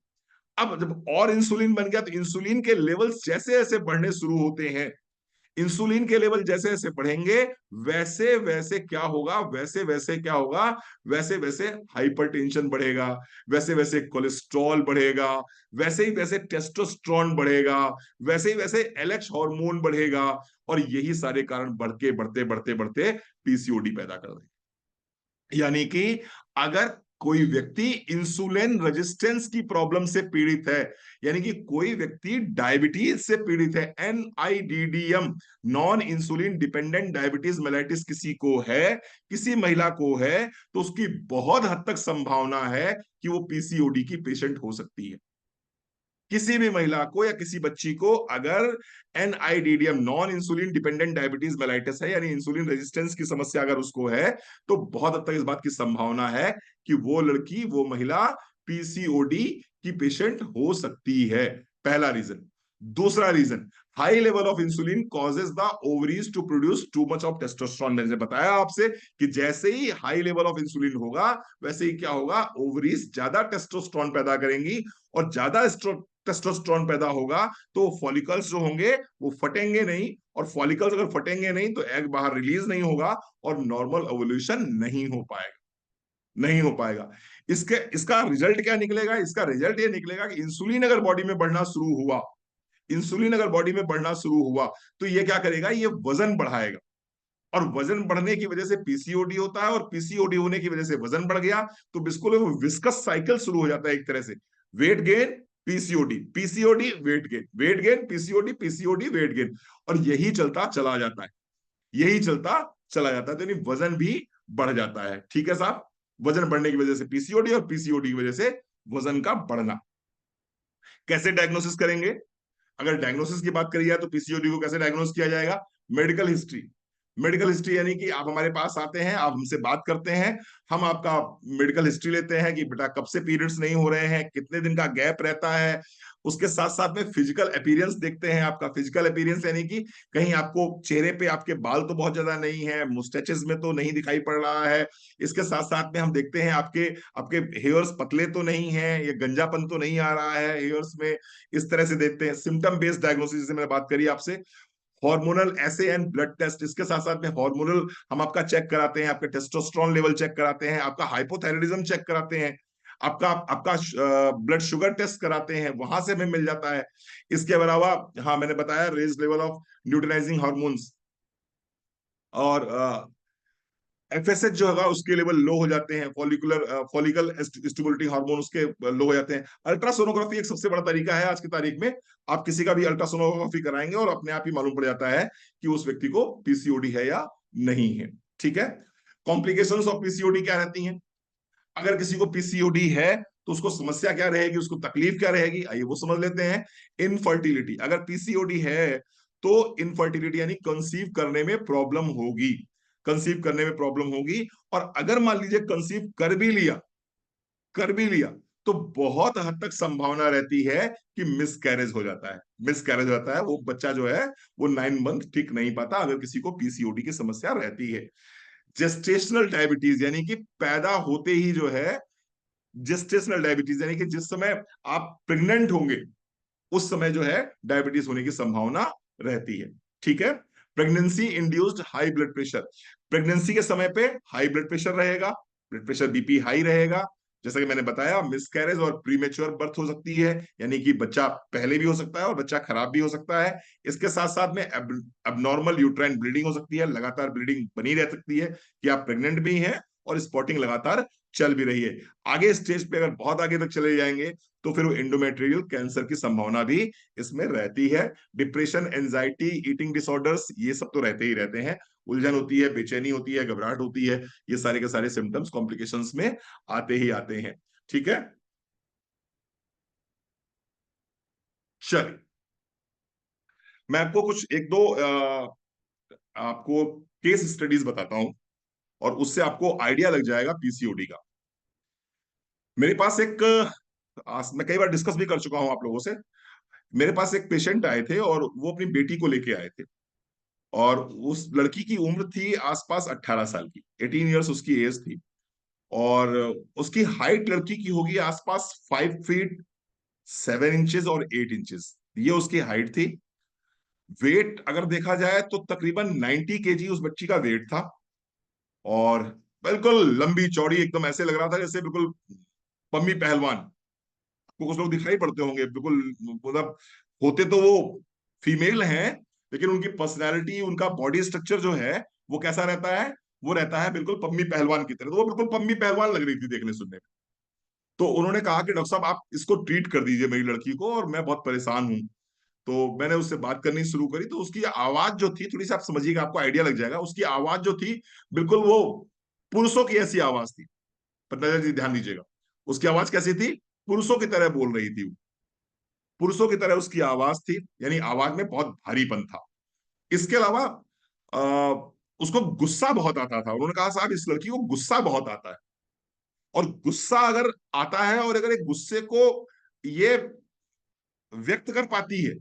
Speaker 1: अब जब और इंसुलिन बन गया तो इंसुलिन के लेवल्स जैसे जैसे बढ़ने शुरू होते हैं, इंसुलिन के लेवल जैसे जैसे बढ़ेंगे, वैसे वैसे क्या होगा? वैसे वैसे क्या होगा? वैसे वैसे हाइपरटेंशन बढ़ेगा, वैसे वैसे कोलेस्ट्रॉल बढ़ेगा, वैसे ही वैसे टेस्टोस्टेरोन बढ़ेगा, वैसे ही वैसे एलएच हार्मोन बढ़ेगा। और यही सारे कारण बढ़ के बढ़ते बढ़ते बढ़ते पीसीओडी पैदा कर देंगे। यानी कि अगर कोई व्यक्ति इंसुलिन रेजिस्टेंस की प्रॉब्लम से पीड़ित है, यानी कि कोई व्यक्ति डायबिटीज से पीड़ित है, NIDDM, non insulin dependent diabetes mellitus किसी को है, किसी महिला को है, तो उसकी बहुत हद तक संभावना है कि वो पीसीओडी की पेशेंट हो सकती है। किसी भी महिला को या किसी बच्ची को अगर NIDDM, non insulin dependent diabetes mellitus है, यानी इंसुलिन रेजिस्टेंस की समस्या अगर उसको है, तो बहुत हद तक इस बात की संभावना है कि वो लड़की, वो महिला पीसीओडी की पेशेंट हो सकती है। पहला रीजन। दूसरा reason, high level of insulin causes the ovaries to produce too much of testosterone. मैंने बताया आपसे कि जैसे ही हाई लेवल ऑफ इंसुलिन होगा, वैसे ही क्या होगा? ओवरीज ज्यादा टेस्टोस्टेरोन पैदा करेंगी, और ज्यादा टेस्टोस्टेरोन पैदा होगा तो फॉलिकल्स जो होंगे वो फटेंगे नहीं, और फॉलिकल्स अगर फटेंगे नहीं तो एग बाहर रिलीज नहीं होगा, और नॉर्मल ओवुलेशन नहीं हो पाएगा, नहीं हो पाएगा। इसका रिजल्ट क्या निकलेगा? इसका रिजल्ट ये निकलेगा कि इंसुलिन अगर बॉडी में बढ़ना शुरू हुआ, इंसुलिन अगर बॉडी में बढ़ना शुरू हुआ, तो ये क्या करेगा? ये वजन बढ़ाएगा, और वजन बढ़ने की वजह से पीसीओडी होता है, और पीसीओडी होने की वजह से वजन बढ़ गया, तो बिल्कुल विस्कस साइकिल शुरू हो जाता है एक तरह से। Weight gain, PCOD, PCOD, weight gain, weight gain, PCOD, PCOD, weight gain, और यही चलता चला जाता है, यही चलता चला जाता है। तो यानी वजन भी बढ़ जाता है। ठीक है साहब, वजन बढ़ने की वजह से पीसीओडी, और पीसीओडी की वजह से वजन का बढ़ना। कैसे डायग्नोसिस करेंगे? अगर डायग्नोसिस की बात करी जाए तो पीसीओडी को कैसे डायग्नोस किया जाएगा? Medical history. मेडिकल हिस्ट्री यानी कि आप हमारे पास आते हैं, आप हमसे बात करते हैं, हम आपका मेडिकल हिस्ट्री लेते हैं कि बेटा कब से पीरियड्स नहीं हो रहे हैं, कितने दिन का गैप रहता है। उसके साथ साथ में फिजिकल अपीयरेंस देखते हैं। आपका फिजिकल अपीयरेंस यानी कि कहीं आपको चेहरे पे आपके बाल तो बहुत ज्यादा नहीं है, मुस्टैचेस में तो नहीं दिखाई पड़ रहा है। इसके साथ साथ में हम देखते हैं आपके आपके हेयर्स पतले तो नहीं है, ये गंजापन तो नहीं आ रहा है हेयर्स में। इस तरह से देखते हैं। सिम्टम बेस्ड डायग्नोसिस जैसे मैंने बात करी आपसे। हार्मोनल एसएएन ब्लड टेस्ट, इसके साथ साथ में हार्मोनल हम आपका चेक कराते हैं, आपके टेस्टोस्टेरोन लेवल चेक कराते हैं, आपका हाइपोथायराइडिज्म चेक कराते हैं, आपका आपका ब्लड शुगर टेस्ट कराते हैं, वहां से हमें मिल जाता है। इसके अलावा हाँ मैंने बताया raise level of neutralizing hormones, और एफएसएच जो होगा उसके लेवल लो हो जाते हैं, फॉलिकल स्टिमुलेटिंग हार्मोन उसके लो हो जाते हैं। अल्ट्रासोनोग्राफी एक सबसे बड़ा तरीका है आज की तारीख में। आप किसी का भी अल्ट्रासोनोग्राफी कराएंगे और अपने आप ही मालूम पड़ जाता है कि उस व्यक्ति को पीसीओडी है या नहीं है। ठीक है, कॉम्प्लिकेशंस ऑफ पीसीओडी क्या रहती हैं? अगर किसी को पीसीओडी है तो उसको समस्या क्या रहेगी, उसको तकलीफ क्या रहेगी, आइए वो समझ लेते हैं। इनफर्टिलिटी, अगर पीसीओडी है तो इनफर्टिलिटी यानी कंसीव करने में प्रॉब्लम होगी, कंसीव करने में प्रॉब्लम होगी। और अगर मान लीजिए कंसीव कर भी लिया तो बहुत हद तक संभावना रहती है कि मिसकैरेज हो जाता है, मिसकैरेज हो जाता है, वो बच्चा जो है वो 9 मंथ टिक नहीं पाता अगर किसी को पीसीओडी की समस्या रहती है। जेस्टेशनल डायबिटीज यानी कि पैदा होते ही जो है, जेस्टेशनल डायबिटीज यानी कि जिस समय आप प्रेग्नेंट होंगे उस समय जो है डायबिटीज होने की संभावना रहती है। ठीक है। Pregnancy induced high blood pressure, pregnancy के समय पे हाई ब्लड प्रेशर रहेगा, ब्लड प्रेशर बीपी हाई रहेगा। जैसा कि मैंने बताया, मिसकैरेज और प्रीमेच्योर बर्थ हो सकती है, यानी कि बच्चा पहले भी हो सकता है और बच्चा खराब भी हो सकता है। इसके साथ साथ में अबनॉर्मल यूट्राइन ब्लीडिंग हो सकती है, लगातार ब्लीडिंग बनी रह सकती है कि आप प्रेग्नेंट भी हैं और स्पॉटिंग लगातार चल भी रही है। आगे स्टेज पे अगर बहुत आगे तक चले जाएंगे तो फिर वो एंडोमेट्रियल कैंसर की संभावना भी इसमें रहती है। डिप्रेशन, एंजाइटी, ईटिंग डिसऑर्डर्स, ये सब तो रहते ही रहते हैं। उलझन होती है, बेचैनी होती है, घबराहट होती है, ये सारे के सारे सिम्टम्स कॉम्प्लिकेशंस में आते ही आते हैं। ठीक है। चलिए, मैं आपको कुछ एक दो आपको केस स्टडीज बताता हूं और उससे आपको आइडिया लग जाएगा पीसीओडी का। मेरे पास एक मैं कई बार डिस्कस भी कर चुका हूं आप लोगों से। मेरे पास एक पेशेंट आए थे और वो अपनी बेटी को लेके आए थे, और उस लड़की की उम्र थी आसपास 18 साल की, 18 ईयर्स उसकी एज थी। और उसकी हाइट लड़की की होगी आसपास 5 फीट 7 इंचेस और 8 इंचेस, ये उसकी हाइट थी। वेट अगर देखा जाए तो तकरीबन 90 केजी उस बच्ची का वेट था। और बिल्कुल लंबी चौड़ी, एकदम ऐसे लग रहा था जैसे बिल्कुल पम्मी पहलवान। आपको कुछ लोग दिखाई पड़ते होंगे बिल्कुल, मतलब होते तो वो फीमेल हैं, लेकिन उनकी पर्सनैलिटी, उनका बॉडी स्ट्रक्चर जो है वो कैसा रहता है, वो रहता है बिल्कुल पम्मी पहलवान की तरह। तो वो बिल्कुल पम्मी पहलवान लग रही थी देखने सुनने में। तो उन्होंने कहा कि डॉक्टर साहब आप इसको ट्रीट कर दीजिए मेरी लड़की को, और मैं बहुत परेशान हूं। तो मैंने उससे बात करनी शुरू करी, तो उसकी आवाज जो थी, थोड़ी सी आप समझिएगा आपको आइडिया लग जाएगा, उसकी आवाज जो थी बिल्कुल वो पुरुषों की ऐसी आवाज थी। पर नजर जी ध्यान दीजिएगा, उसकी आवाज कैसी थी, पुरुषों की तरह बोल रही थी, पुरुषों की तरह उसकी आवाज थी, यानी आवाज में बहुत भारीपन था। इसके अलावा आ, उसको गुस्सा बहुत आता था। उन्होंने कहा साहब इस लड़की को गुस्सा बहुत आता है, और गुस्सा अगर आता है और अगर एक गुस्से को ये व्यक्त कर पाती है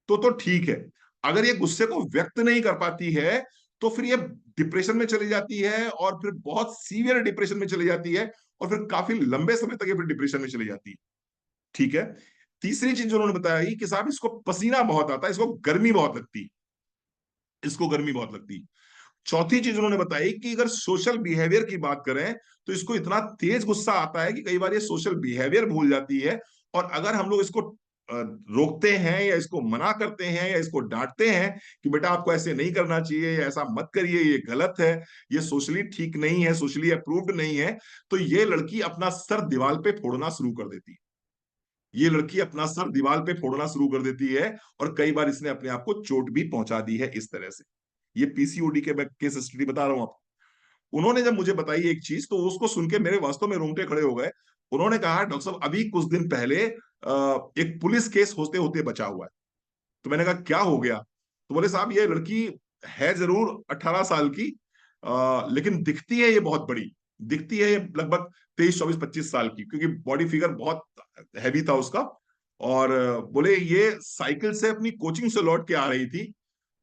Speaker 1: तो ठीक है। अगर ये गुस्से को व्यक्त नहीं कर पाती है तो फिर ये डिप्रेशन में चली जाती है, और फिर बहुत सीवियर डिप्रेशन में चली जाती है, और फिर काफी लंबे समय तक ये फिर डिप्रेशन में चली जाती है। ठीक है। तीसरी चीज जो उन्होंने बताया कि साहब इसको पसीना बहुत आता है, इसको गर्मी बहुत लगती है, इसको गर्मी बहुत लगती है। चौथी चीज उन्होंने बताई कि अगर सोशल बिहेवियर की बात करें तो इसको इतना तेज गुस्सा आता है कि कई बार ये सोशल बिहेवियर भूल जाती है। और अगर हम लोग इसको रोकते हैं या इसको मना करते हैं या इसको डांटते हैं कि बेटा आपको ऐसे नहीं करना चाहिए या ऐसा मत करिए, ये गलत है, ये सोशली ठीक नहीं है, सोशली अप्रूव्ड नहीं है, तो ये लड़की अपना सर दीवार पे फोड़ना शुरू कर देती है। ये लड़की अपना सर दीवार पे फोड़ना शुरू कर देती है, और कई बार इसने अपने आप को चोट भी पहुंचा दी है इस तरह से। ये पीसीओडी के मैं केस स्टडी बता रहा हूं आपको। उन्होंने जब मुझे बताई एक चीज तो उसको सुन के मेरे वास्तव में रोंगटे खड़े हो गए। उन्होंने कहा डॉक्टर साहब अभी कुछ दिन पहले एक पुलिस केस होते होते बचा हुआ है। तो मैंने कहा क्या हो गया? तो बोले साहब ये लड़की है जरूर 18 साल की, लेकिन दिखती है ये बहुत बड़ी, दिखती है ये लगभग 23 24 25 साल की, क्योंकि बॉडी फिगर बहुत हैवी था उसका। और बोले ये साइकिल से अपनी कोचिंग से लौट के आ रही थी,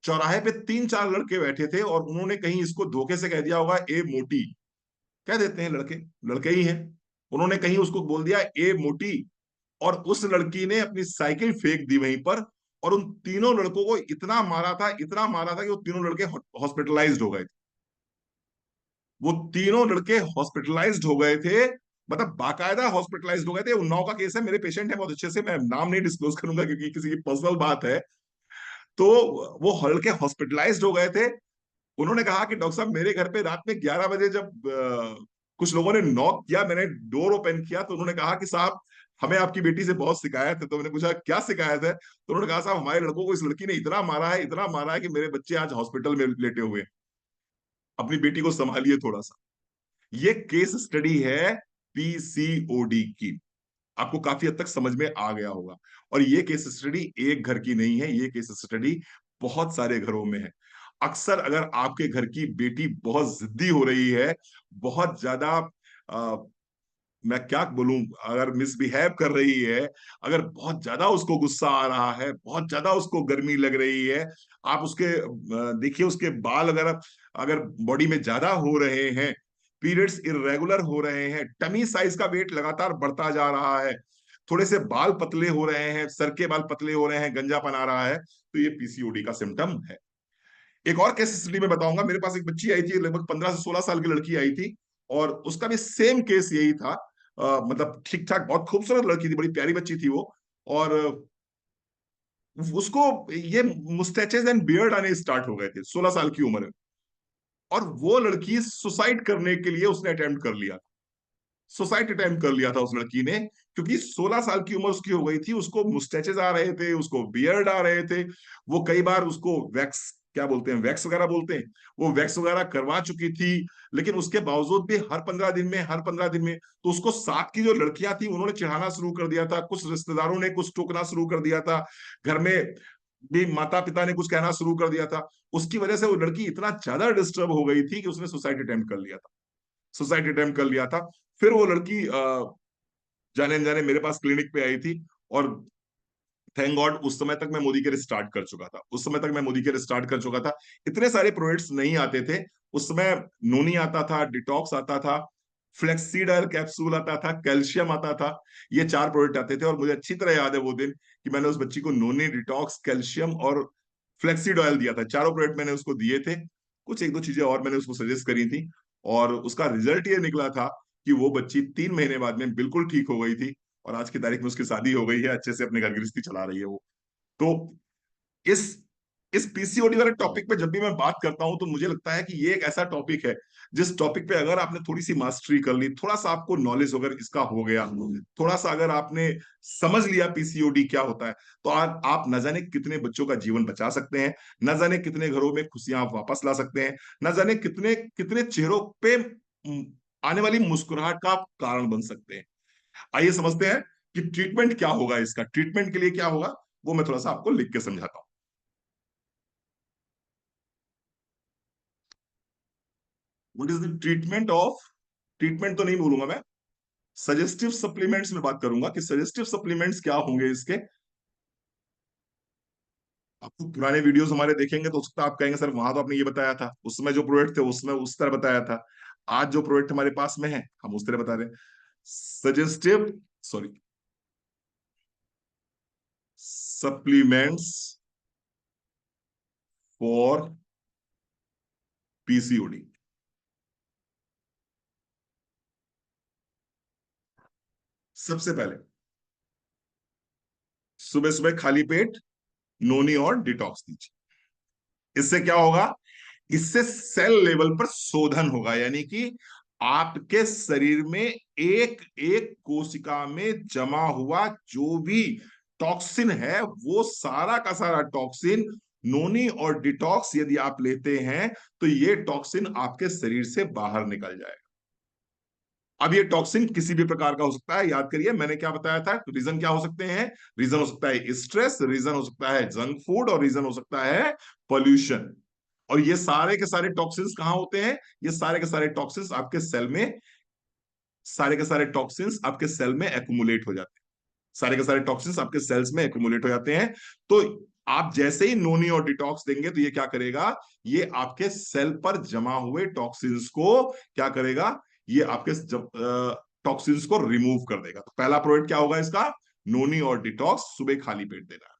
Speaker 1: चौराहे पे 3 4 लड़के बैठे थे, और उन्होंने कहीं इसको धोखे से कह दिया होगा ए मोटी, कह देते हैं लड़के, लड़के ही हैं, उन्होंने कहीं उसको बोल दिया ए मोटी, और उस लड़की ने अपनी साइकिल फेंक दी वहीं पर। और उन तीनों लड़कों को इतना मारा था, इतना मारा था कि वो तीनों लड़के हॉस्पिटलाइज्ड हो गए थे। वो तीनों लड़के हॉस्पिटलाइज्ड हो गए थे, मतलब बाकायदा हॉस्पिटलाइज्ड हो गए थे। उन्नाव का केस है, मेरे पेशेंट है बहुत अच्छे से, मैं नाम नहीं डिस्क्लोज करूंगा क्योंकि किसी की पर्सनल बात है। तो वो लड़के हॉस्पिटलाइज्ड हो गए थे। उन्होंने कहा कि डॉक्टर साहब मेरे घर पे रात में 11 बजे जब कुछ लोगों ने नॉक किया, मैंने डोर ओपन किया, तो उन्होंने कहा कि साहब हमें आपकी बेटी से बहुत शिकायत है। तो मैंने पूछा क्या शिकायत है? तो उन्होंने कहा साहब हमारे लड़कों को इस लड़की ने इतना मारा है, इतना मारा है कि मेरे बच्चे आज हॉस्पिटल में लेटे हुए हैं, अपनी बेटी को संभालिए थोड़ा सा। ये केस स्टडी है पीसीओडी की। आपको काफी हद तक समझ में आ गया होगा। और ये केस स्टडी एक घर की नहीं है, ये केस स्टडी बहुत सारे घरों में है। अक्सर अगर आपके घर की बेटी बहुत जिद्दी हो रही है, बहुत ज्यादा मैं क्या बोलूं, अगर मिसबिहेव कर रही है, अगर बहुत ज्यादा उसको गुस्सा आ रहा है, बहुत ज्यादा उसको गर्मी लग रही है, आप उसके देखिए उसके बाल अगर अगर बॉडी में ज्यादा हो रहे हैं, पीरियड्स इरेगुलर हो रहे हैं, टमी साइज का वेट लगातार बढ़ता जा रहा है, थोड़े से बाल पतले हो रहे हैं, सर के बाल पतले हो रहे हैं, गंजापन आ रहा है, तो ये पीसीओडी का सिम्टम है। एक और केस स्टडी में बताऊंगा। मेरे पास एक बच्ची आई थी, लगभग 15 से 16 साल की लड़की आई थी, और उसका भी सेम केस यही था। मतलब ठीक ठाक बहुत खूबसूरत लड़की थी, बड़ी प्यारी बच्ची थी वो। और उसको ये मुस्टैचेस एंड बियर्ड आने स्टार्ट हो गए थे 16 साल की उम्र में। और वो लड़की सुसाइड करने के लिए उसने अटेम्प्ट कर लिया, सुसाइड अटेम्प्ट कर लिया था उस लड़की ने, क्योंकि 16 साल की उम्र उसकी हो गई थी, उसको मुस्टैचेस आ रहे थे, उसको बियर्ड आ रहे थे। वो कई बार उसको वैक्स, क्या बोलते हैं, वैक्स वगैरह बोलते हैं, वो वैक्स वगैरह करवा चुकी थी। लेकिन उसके बावजूद भी हर 15 दिन में तो उसको साथ की जो लड़कियां थी उन्होंने चिढ़ाना शुरू कर दिया था, कुछ रिश्तेदारों ने कुछ टोकना शुरू कर दिया था, घर में भी माता पिता ने कुछ कहना शुरू कर दिया था। उसकी वजह से वो लड़की इतना ज्यादा डिस्टर्ब हो गई थी कि उसने सुसाइड अटेम्प्ट कर लिया था, सुसाइड अटेम्प्ट कर लिया था। फिर वो लड़की जाने अनजाने मेरे पास क्लिनिक पे आई थी। और थैंक गॉड उस समय तक मैं मोदी केयर स्टार्ट कर चुका था, उस समय तक मैं मोदी केयर स्टार्ट कर चुका था। इतने सारे प्रोडक्ट्स नहीं आते थे उस समय। नोनी आता था, डिटॉक्स आता था, फ्लेक्सीडाइल कैप्सूल आता था, कैल्शियम आता था, ये 4 प्रोडक्ट आते थे। और मुझे अच्छी तरह याद है वो दिन कि मैंने उस बच्ची को नोनी, डिटॉक्स, कैल्शियम और फ्लेक्सीड ऑयल दिया था। 4 प्रोडक्ट मैंने उसको दिए थे। कुछ एक दो चीजें और मैंने उसको सजेस्ट करी थी। और उसका रिजल्ट ये निकला था कि वो बच्ची 3 महीने बाद में बिल्कुल ठीक हो गई थी। और आज की तारीख में उसकी शादी हो गई है, अच्छे से अपने घर गृहस्थी चला रही है वो। तो इस इस पीसीओडी वाले टॉपिक पे जब भी मैं बात करता हूं तो मुझे लगता है कि ये एक ऐसा टॉपिक है जिस टॉपिक पे अगर आपने थोड़ी सी मास्टरी कर ली, थोड़ा सा आपको नॉलेज अगर इसका हो गया, थोड़ा सा अगर आपने समझ लिया पीसीओडी क्या होता है, तो आप न जाने कितने बच्चों का जीवन बचा सकते हैं, न जाने कितने घरों में खुशियां आप वापस ला सकते हैं, न जाने कितने कितने चेहरों पे आने वाली मुस्कुराहट का आप कारण बन सकते हैं। आइए समझते हैं कि ट्रीटमेंट क्या होगा, इसका ट्रीटमेंट के लिए क्या होगा, वो मैं थोड़ा सा आपको लिख के समझाता हूं। What is the treatment of, treatment तो नहीं बोलूंगा मैं, सजेस्टिव सप्लीमेंट्स में बात करूंगा कि सजेस्टिव सप्लीमेंट्स क्या होंगे इसके। आपको पुराने वीडियोस हमारे देखेंगे तो हो सकता है आप कहेंगे सर वहां तो आपने ये बताया था, उसमें जो प्रोडक्ट थे उसमें उस तरह बताया था, आज जो प्रोडक्ट हमारे पास में है हम उस तरह बता रहे हैं। Suggestive, sorry, supplements for PCOD. सबसे पहले सुबह सुबह खाली पेट नोनी और डिटॉक्स दीजिए। इससे क्या होगा, इससे सेल लेवल पर शोधन होगा, यानी कि आपके शरीर में एक एक कोशिका में जमा हुआ जो भी टॉक्सिन है, वो सारा का सारा टॉक्सिन नोनी और डिटॉक्स यदि आप लेते हैं तो ये टॉक्सिन आपके शरीर से बाहर निकल जाएगा। अब ये टॉक्सिन किसी भी प्रकार का हो सकता है, याद करिए मैंने क्या बताया था, रीजन क्या हो सकते हैं, रीजन हो सकता है स्ट्रेस, रीजन हो सकता है जंक फूड, और रीजन हो सकता है पॉल्यूशन। और ये सारे के सारे टॉक्सिन्स कहां होते हैं, ये सारे के सारे टॉक्सिन्स आपके सेल में, सारे के सारे टॉक्सिन्स आपके सेल में एक्यूमुलेट हो जाते हैं, सारे के सारे टॉक्सिन्स आपके सेल्स में एक्यूमुलेट हो जाते हैं। तो आप जैसे ही नोनी और डिटॉक्स देंगे तो ये क्या करेगा, ये आपके सेल पर जमा हुए टॉक्सिन्स को क्या करेगा, ये आपके टॉक्सिन्स को रिमूव कर देगा। तो पहला प्रोडक्ट क्या होगा इसका, नोनी और डिटॉक्स सुबह खाली पेट देना।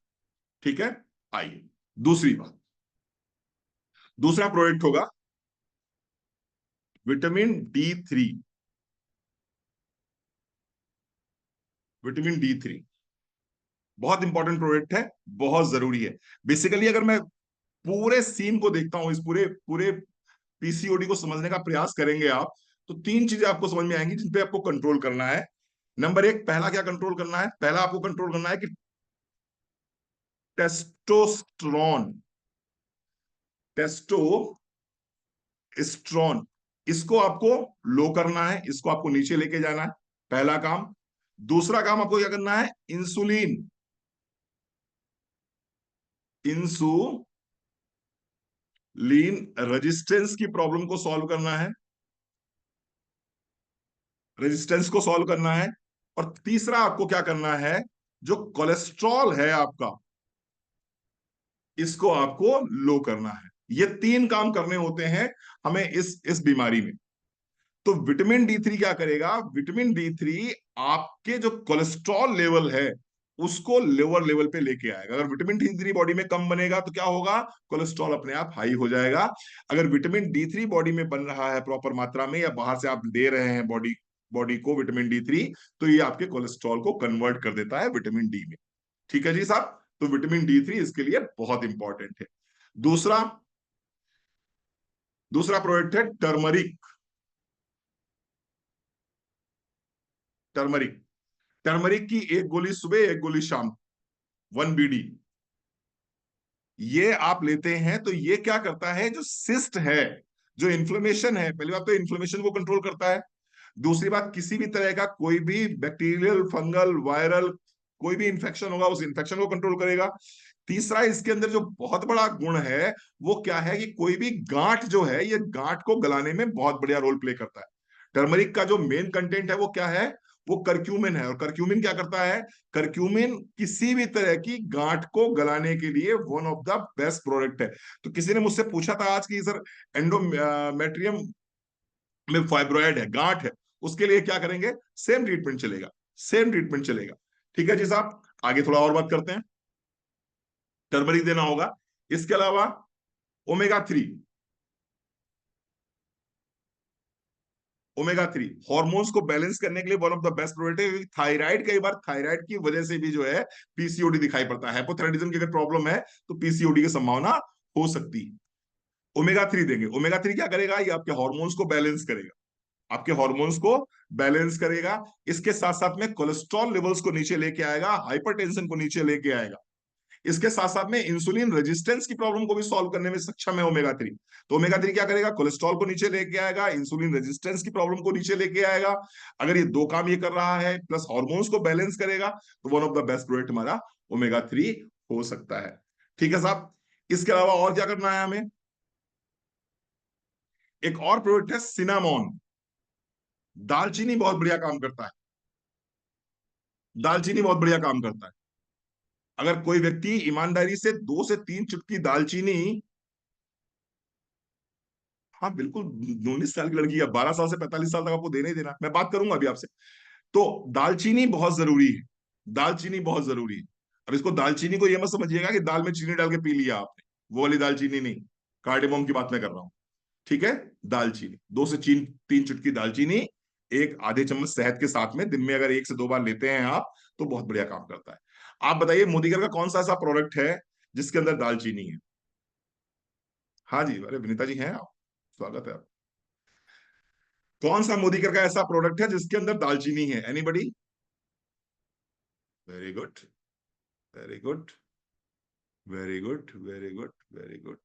Speaker 1: ठीक है, आइए दूसरी बात, दूसरा प्रोडक्ट होगा विटामिन D3। विटामिन D3 बहुत इंपॉर्टेंट प्रोडक्ट है, बहुत जरूरी है। बेसिकली अगर मैं पूरे सीन को देखता हूं, इस पूरे पूरे पीसीओडी को समझने का प्रयास करेंगे आप, तो 3 चीजें आपको समझ में आएंगी जिन पे आपको कंट्रोल करना है। नंबर 1, पहला क्या कंट्रोल करना है, पहला आपको कंट्रोल करना है कि टेस्टोस्टेरोन, टेस्टोस्टेरोन इसको आपको लो करना है, इसको आपको नीचे लेके जाना है, पहला काम। दूसरा काम आपको क्या करना है, इंसुलिन, इंसुलिन रेजिस्टेंस की प्रॉब्लम को सॉल्व करना है, रेजिस्टेंस को सॉल्व करना है। और तीसरा आपको क्या करना है, जो कोलेस्ट्रॉल है आपका, इसको आपको लो करना है। ये तीन काम करने होते हैं हमें इस बीमारी में। तो विटामिन डी थ्री क्या करेगा, विटामिन डी थ्री आपके जो कोलेस्ट्रॉल लेवल है उसको लोअर लेवल पे लेके आएगा। अगर विटामिन डी थ्री बॉडी में कम बनेगा तो क्या होगा, कोलेस्ट्रॉल अपने आप हाई हो जाएगा। अगर विटामिन डी थ्री बॉडी में बन रहा है प्रॉपर मात्रा में, या बाहर से आप दे रहे हैं बॉडी बॉडी को विटामिन डी थ्री, तो ये आपके कोलेस्ट्रॉल को कन्वर्ट कर देता है विटामिन डी में। ठीक है जी साहब, तो विटामिन डी थ्री इसके लिए बहुत इंपॉर्टेंट है। दूसरा दूसरा प्रोडक्ट है टर्मरिक। टर्मरिक, टर्मरिक की एक गोली सुबह, एक गोली शाम, 1 BD, ये आप लेते हैं तो ये क्या करता है, जो सिस्ट है, जो इन्फ्लेमेशन है, पहली बात तो इन्फ्लेमेशन को कंट्रोल करता है। दूसरी बात, किसी भी तरह का कोई भी बैक्टीरियल, फंगल, वायरल कोई भी इंफेक्शन होगा उस इंफेक्शन को कंट्रोल करेगा। तीसरा, इसके अंदर जो बहुत बड़ा गुण है वो क्या है, कि कोई भी गांठ जो है, ये गांठ को गलाने में बहुत बढ़िया रोल प्ले करता है। टर्मरिक का जो मेन कंटेंट है वो क्या है, वो करक्यूमिन है। और करक्यूमिन क्या करता है, करक्यूमिन किसी भी तरह की गांठ को गलाने के लिए one of the best product है। तो किसी ने मुझसे पूछा था आज की सर, एंडोमेट्रियम में फाइब्रॉयड है, गांठ है, उसके लिए क्या करेंगे, सेम ट्रीटमेंट चलेगा, सेम ट्रीटमेंट चलेगा। ठीक है जी साहब, आगे थोड़ा और बात करते हैं। टर्मरिक देना होगा। इसके अलावा ओमेगा 3, ओमेगा 3 हॉर्मोन्स को बैलेंस करने के लिए one of the best product है। थायराइड, कई बार थायराइड की वजह से भी जो है पीसीओडी दिखाई पड़ता है। हाइपोथायराइडिज्म की अगर प्रॉब्लम है तो पीसीओडी की संभावना हो सकती है। ओमेगा 3 देंगे। ओमेगा 3 क्या करेगा, ये आपके हॉर्मोन्स को बैलेंस करेगा, आपके हॉर्मोन्स को बैलेंस करेगा। इसके साथ साथ में कोलेस्ट्रॉल लेवल्स को नीचे लेके आएगा, हाइपरटेंशन को नीचे लेके आएगा। इसके साथ साथ में इंसुलिन रेजिस्टेंस की प्रॉब्लम को भी सॉल्व करने में सक्षम है ओमेगा 3। तो ओमेगा 3 क्या करेगा, कोलेस्ट्रॉल को नीचे लेके आएगा, इंसुलिन रेजिस्टेंस की प्रॉब्लम को नीचे लेके आएगा। अगर ये दो काम ये कर रहा है, प्लस हॉर्मोन्स को बैलेंस करेगा, तो one of the best product हमारा ओमेगा 3 हो सकता है। ठीक है साहब, इसके अलावा और क्या करना है हमें, एक और प्रोडक्ट है सिनामोन। दालचीनी बहुत बढ़िया काम करता है, दालचीनी बहुत बढ़िया काम करता है। अगर कोई व्यक्ति ईमानदारी से 2 से 3 चुटकी दालचीनी, हाँ बिल्कुल, 19 साल की लड़की है, 12 साल से 45 साल तक आपको देना ही देना, मैं बात करूंगा अभी आपसे। तो दालचीनी बहुत जरूरी है, दालचीनी बहुत जरूरी है। अब इसको दालचीनी को ये मत समझिएगा कि दाल में चीनी डाल के पी लिया आपने, वो वाली दालचीनी नहीं, कार्डेमोम की बात मैं कर रहा हूँ। ठीक है, दालचीनी 2 से 3 चुटकी दालचीनी, एक आधे चम्मच शहद के साथ में दिन में अगर 1 से 2 बार लेते हैं आप, तो बहुत बढ़िया काम करता है। आप बताइए मोदीगर का कौन सा ऐसा प्रोडक्ट है जिसके अंदर दालचीनी है। हाँ जी, अरे विनीता जी हैं आप, स्वागत है आप। कौन सा मोदीगर का ऐसा प्रोडक्ट है जिसके अंदर दालचीनी है, anybody. Very good, very good, very good, very good, very good,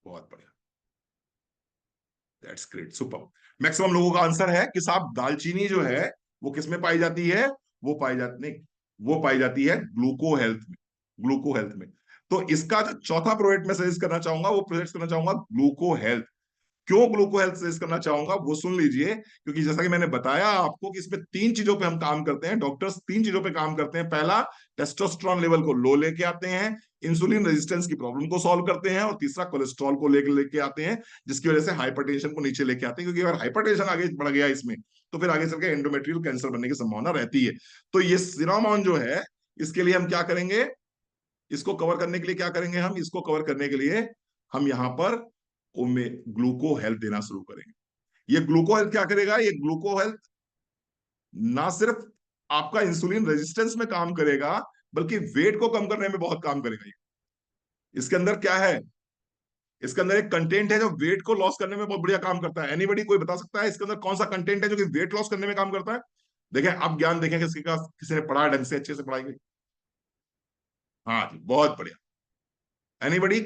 Speaker 1: बहुत बढ़िया, दैट्स ग्रेट, सुपर। मैक्सिमम लोगों का आंसर है कि साहब दालचीनी जो है वो किस में पाई जाती है, वो पाई जाती नहीं, वो पाई जाती है ग्लूको हेल्थ में, ग्लूको हेल्थ में। तो इसका जो चौथा प्रोडक्ट मैं सजेस्ट करना चाहूंगा, वो प्रोजेक्ट करना चाहूंगा ग्लूको हेल्थ। क्यों ग्लूको हेल्थ सजेस्ट करना चाहूंगा वो सुन लीजिए, क्योंकि जैसा कि मैंने बताया आपको कि इसमें 3 चीजों पे हम काम करते हैं, डॉक्टर्स 3 चीजों पे काम करते हैं। पहला, टेस्टोस्टेरोन लेवल को लो लेके आते हैं, इंसुलिन रेजिस्टेंस की प्रॉब्लम को सॉल्व करते हैं, और तीसरा कोलेस्ट्रॉल को लेके आते हैं, जिसकी वजह से हाइपरटेंशन को नीचे लेके आते हैं। क्योंकि अगर हाइपरटेंशन आगे बढ़ गया इसमें, तो फिर आगे चल के एंडोमेट्रियल कैंसर बनने की संभावना रहती है। तो ये सिनामोन जो है, इसके लिए हम क्या करेंगे, इसको कवर करने के लिए क्या करेंगे, हम इसको कवर करने के लिए हम यहां पर ओमे ग्लूको हेल्थ देना शुरू करेंगे। ये ग्लूको हेल्थ क्या करेगा, ये ग्लूको हेल्थ ना सिर्फ आपका इंसुलिन रेजिस्टेंस में काम करेगा, बल्कि वेट को कम करने में बहुत काम करेगा। ये इसके अंदर क्या है, इसके अंदर एक कंटेंट है जो वेट को लॉस करने में बहुत बढ़िया काम करता है। एनीबडी, कोई बता सकता है इसके अंदर कौन सा कंटेंट है जो कि वेट लॉस करने में काम करता है। देखें, अब ज्ञान देखें किसके का, किसी ने पढ़ा ढंग से, अच्छे से पढ़ाई गई। हाँ जी, बहुत बढ़िया। एनीबडी,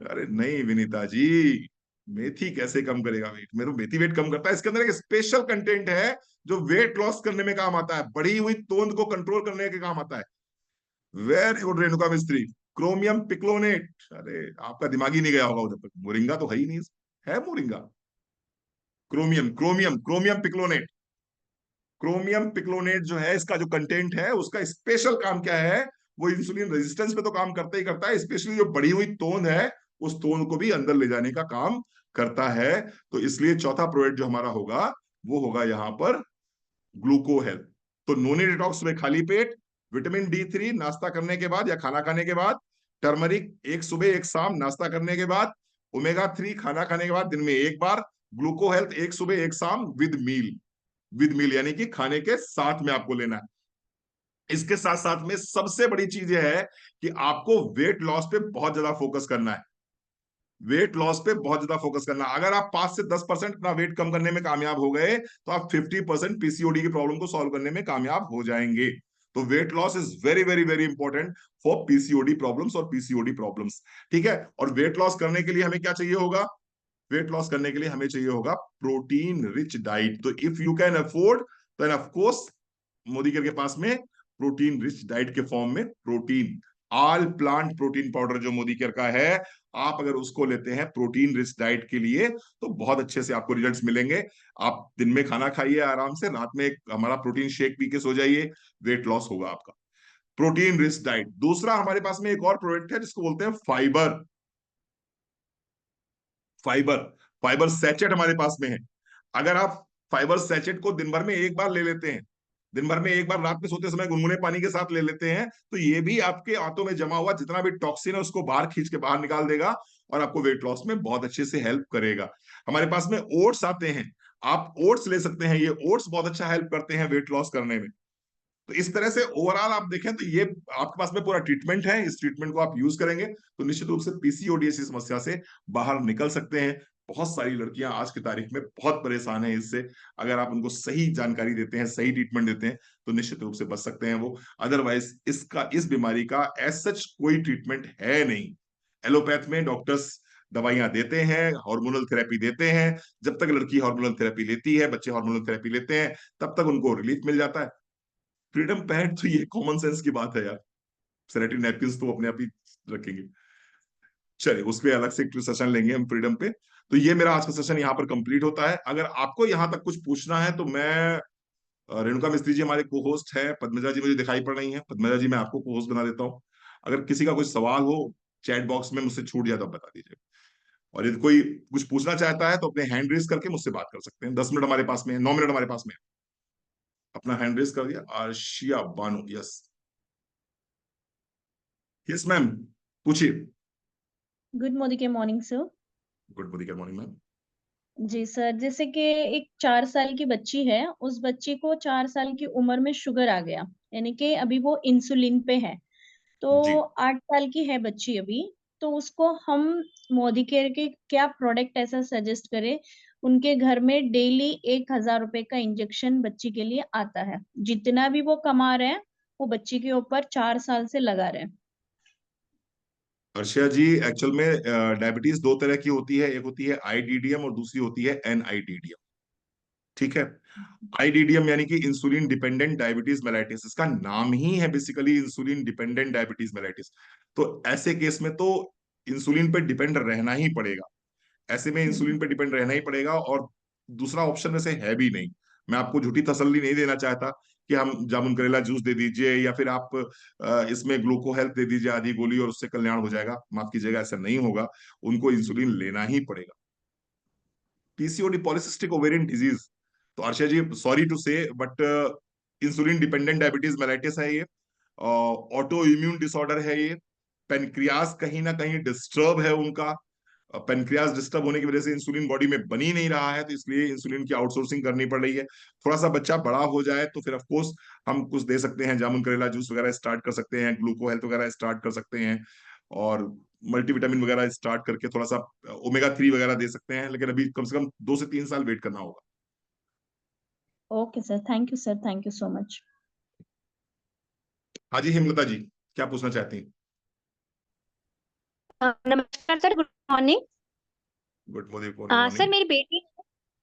Speaker 1: अरे नहीं विनीता जी, मेथी कैसे कम करेगा वेट? मेरे को मेथी वेट कम करता है। इसके अंदर एक स्पेशल कंटेंट है जो वेट लॉस करने में काम आता है, बढ़ी हुई तोंद को कंट्रोल करने के काम आता है। वेरी गुड रेणुका मिस्त्री। क्रोमियम पिक्लोनेट। अरे आपका दिमाग ही नहीं गया होगा उधर तक, मोरिंगा तो है ही नहीं। है moringa. Chromium chromium chromium picolinate. Chromium picolinate जो है, इसका जो कंटेंट है, उसका स्पेशल काम क्या है? वो इंसुलिन रेजिस्टेंस पे तो काम करता ही करता है, स्पेशली जो बढ़ी हुई तोंद है उस तोंद को भी अंदर ले जाने का काम करता है। तो इसलिए चौथा प्रोडक्ट जो हमारा होगा वो होगा यहां पर ग्लूको हेल्थ। तो नोनी डिटॉक्स में खाली पेट, विटामिन D3 नाश्ता करने के बाद या खाना खाने के बाद, टर्मरिक एक सुबह एक शाम नाश्ता करने के बाद, ओमेगा 3 खाना खाने के बाद दिन में एक बार, ग्लूको हेल्थ एक सुबह एक शाम विद मील। विद मील यानी कि खाने के साथ में आपको लेना है। इसके साथ साथ में सबसे बड़ी चीज यह है कि आपको वेट लॉस पे बहुत ज्यादा फोकस करना है। वेट लॉस पे बहुत ज्यादा फोकस करना। अगर आप 5 से 10% अपना वेट कम करने में कामयाब हो गए तो आप 50% पीसीओडी की प्रॉब्लम को सॉल्व करने में कामयाब हो जाएंगे। तो weight loss is very very very important for PCOD problems और पीसीओडी प्रॉब्लम्स। ठीक है। और वेट लॉस करने के लिए हमें क्या चाहिए होगा? वेट लॉस करने के लिए हमें चाहिए होगा प्रोटीन रिच डाइट। तो if you can afford then of course Modi के पास में प्रोटीन रिच डाइट के फॉर्म में protein all plant protein powder जो मोदी केयर का है, आप अगर उसको लेते हैं प्रोटीन रिच डाइट के लिए तो बहुत अच्छे से आपको रिजल्ट्स मिलेंगे। आप दिन में खाना खाइए आराम से, रात में एक हमारा प्रोटीन शेक पी के सो जाइए, वेट लॉस होगा आपका। Protein rich diet. दूसरा हमारे पास में एक और प्रोडक्ट है जिसको बोलते हैं फाइबर। फाइबर फाइबर सैचेट हमारे पास में है। अगर आप फाइबर सैचेट को दिन भर में एक बार ले लेते हैं, दिन भर में एक बार रात में सोते समय गुनगुने पानी के साथ ले लेते हैं, तो ये भी आपके आंतों में जमा हुआ जितना भी टॉक्सिन है उसको बाहर खींच के बाहर निकाल देगा और आपको वेट लॉस में बहुत अच्छे से हेल्प करेगा। हमारे पास में ओट्स आते हैं, आप ओट्स ले सकते हैं। ये ओट्स बहुत अच्छा हेल्प करते हैं वेट लॉस करने में। तो इस तरह से ओवरऑल आप देखें तो ये आपके पास में पूरा ट्रीटमेंट है। इस ट्रीटमेंट को आप यूज करेंगे तो निश्चित रूप से पीसीओडी जैसी समस्या से बाहर निकल सकते हैं। बहुत सारी लड़कियां आज की तारीख में बहुत परेशान हैं इससे। अगर आप उनको सही जानकारी देते हैं, सही ट्रीटमेंट देते हैं तो निश्चित रूप से बच सकते हैं वो। अदरवाइज इसका, इस बीमारी का एज सच कोई ट्रीटमेंट है नहीं। एलोपैथ में डॉक्टर्स दवाइयां देते हैं, हार्मोनल थेरेपी देते हैं। जब तक लड़की हार्मोनल थेरेपी लेती है, बच्चे हार्मोनल थेरेपी लेते हैं, तब तक उनको रिलीफ मिल जाता है। फ्रीडम पैड तो ये कॉमन सेंस की बात है यार। सैनिटरी नैपकिन तो अपने आप ही रखेंगे। चलिए उस पर अलग से एक सेशन लेंगे हम फ्रीडम पे। तो ये मेरा आज का सेशन यहाँ पर कंप्लीट होता है। अगर आपको यहाँ तक कुछ पूछना है तो मैं, रेणुका मिस्त्री जी हमारे को होस्ट है, पद्मजा जी मुझे दिखाई पड़ रही है, पद्मजा जी मैं आपको को होस्ट बना देता हूँ। अगर किसी का कोई सवाल हो चैट बॉक्स में मुझसे छूट जाए तो आप बता दीजिए। और यदि कोई कुछ पूछना चाहता है तो अपने हैंड रेस करके मुझसे बात कर सकते हैं। 10 मिनट हमारे पास में है, 9 मिनट हमारे पास में है। अपना हैंड रेस कर दिया Arshia Bano. Yes, yes ma'am, पूछिए।
Speaker 3: Good morning sir.
Speaker 1: Good morning ma'am.
Speaker 3: जी सर, जैसे कि एक 4 साल की बच्ची है, उस बच्ची को 4 साल की उम्र में शुगर आ गया, यानी कि अभी वो इंसुलिन पे है। तो
Speaker 1: जी
Speaker 3: 8 साल की है बच्ची अभी। तो उसको हम मोदी केयर के क्या प्रोडक्ट ऐसा सजेस्ट करें? उनके घर में डेली 1,000 रुपए का इंजेक्शन बच्ची के लिए आता है। जितना भी वो कमा रहे हैं वो बच्ची के ऊपर 4 साल से लगा रहे हैं।
Speaker 1: अर्षया जी, एक्चुअल में डायबिटीज दो तरह की होती है, एक होती है आईडीडीएम और दूसरी होती है एनआईडीडीएम। ठीक है। आईडीडीएम यानी कि इंसुलिन डिपेंडेंट डायबिटीज मेलाइटिस, इसका नाम ही है basically insulin dependent diabetes mellitus. तो ऐसे केस में तो इंसुलिन पे डिपेंड रहना ही पड़ेगा। ऐसे में इंसुलिन पे डिपेंड रहना ही पड़ेगा और दूसरा ऑप्शन वैसे है भी नहीं। मैं आपको झूठी तसल्ली नहीं देना चाहता कि हम जामुन करेला जूस दे दीजिए या फिर आप इसमें ग्लूको हेल्थ दे दीजिए आधी गोली और उससे कल्याण हो जाएगा। माफ कीजिएगा, ऐसा नहीं होगा। उनको इंसुलिन लेना ही पड़ेगा। पीसीओडी पॉलिसिस्टिक ओवेरियन डिजीज, तो अर्षा जी सॉरी टू से but insulin dependent diabetes mellitus है ये। ऑटो इम्यून डिसऑर्डर है ये। पेनक्रियास कहीं ना कहीं डिस्टर्ब है उनका। पेनक्रियास डिस्टर्ब होने की वजह से इंसुलिन बॉडी में बन ही नहीं रहा है, तो इसलिए इंसुलिन की आउटसोर्सिंग करनी पड़ रही है। थोड़ा सा बच्चा बड़ा हो जाए तो फिर ऑफ कोर्स हम कुछ दे सकते हैं, जामुन करेला जूस वगैरह स्टार्ट कर सकते हैं, ग्लूको हेल्थ वगैरह स्टार्ट कर सकते हैं और मल्टीविटामिन वगैरह स्टार्ट करके थोड़ा सा ओमेगा 3 वगैरह दे सकते हैं। लेकिन अभी कम से कम 2 से 3 साल वेट करना होगा।
Speaker 3: Okay sir, thank you sir, thank you so much.
Speaker 1: हाँ जी हेमलता जी, क्या पूछना चाहती हैं?
Speaker 4: नमस्कार sir, good morning.
Speaker 1: Good morning
Speaker 4: sir
Speaker 1: morning.
Speaker 4: मेरी बेटी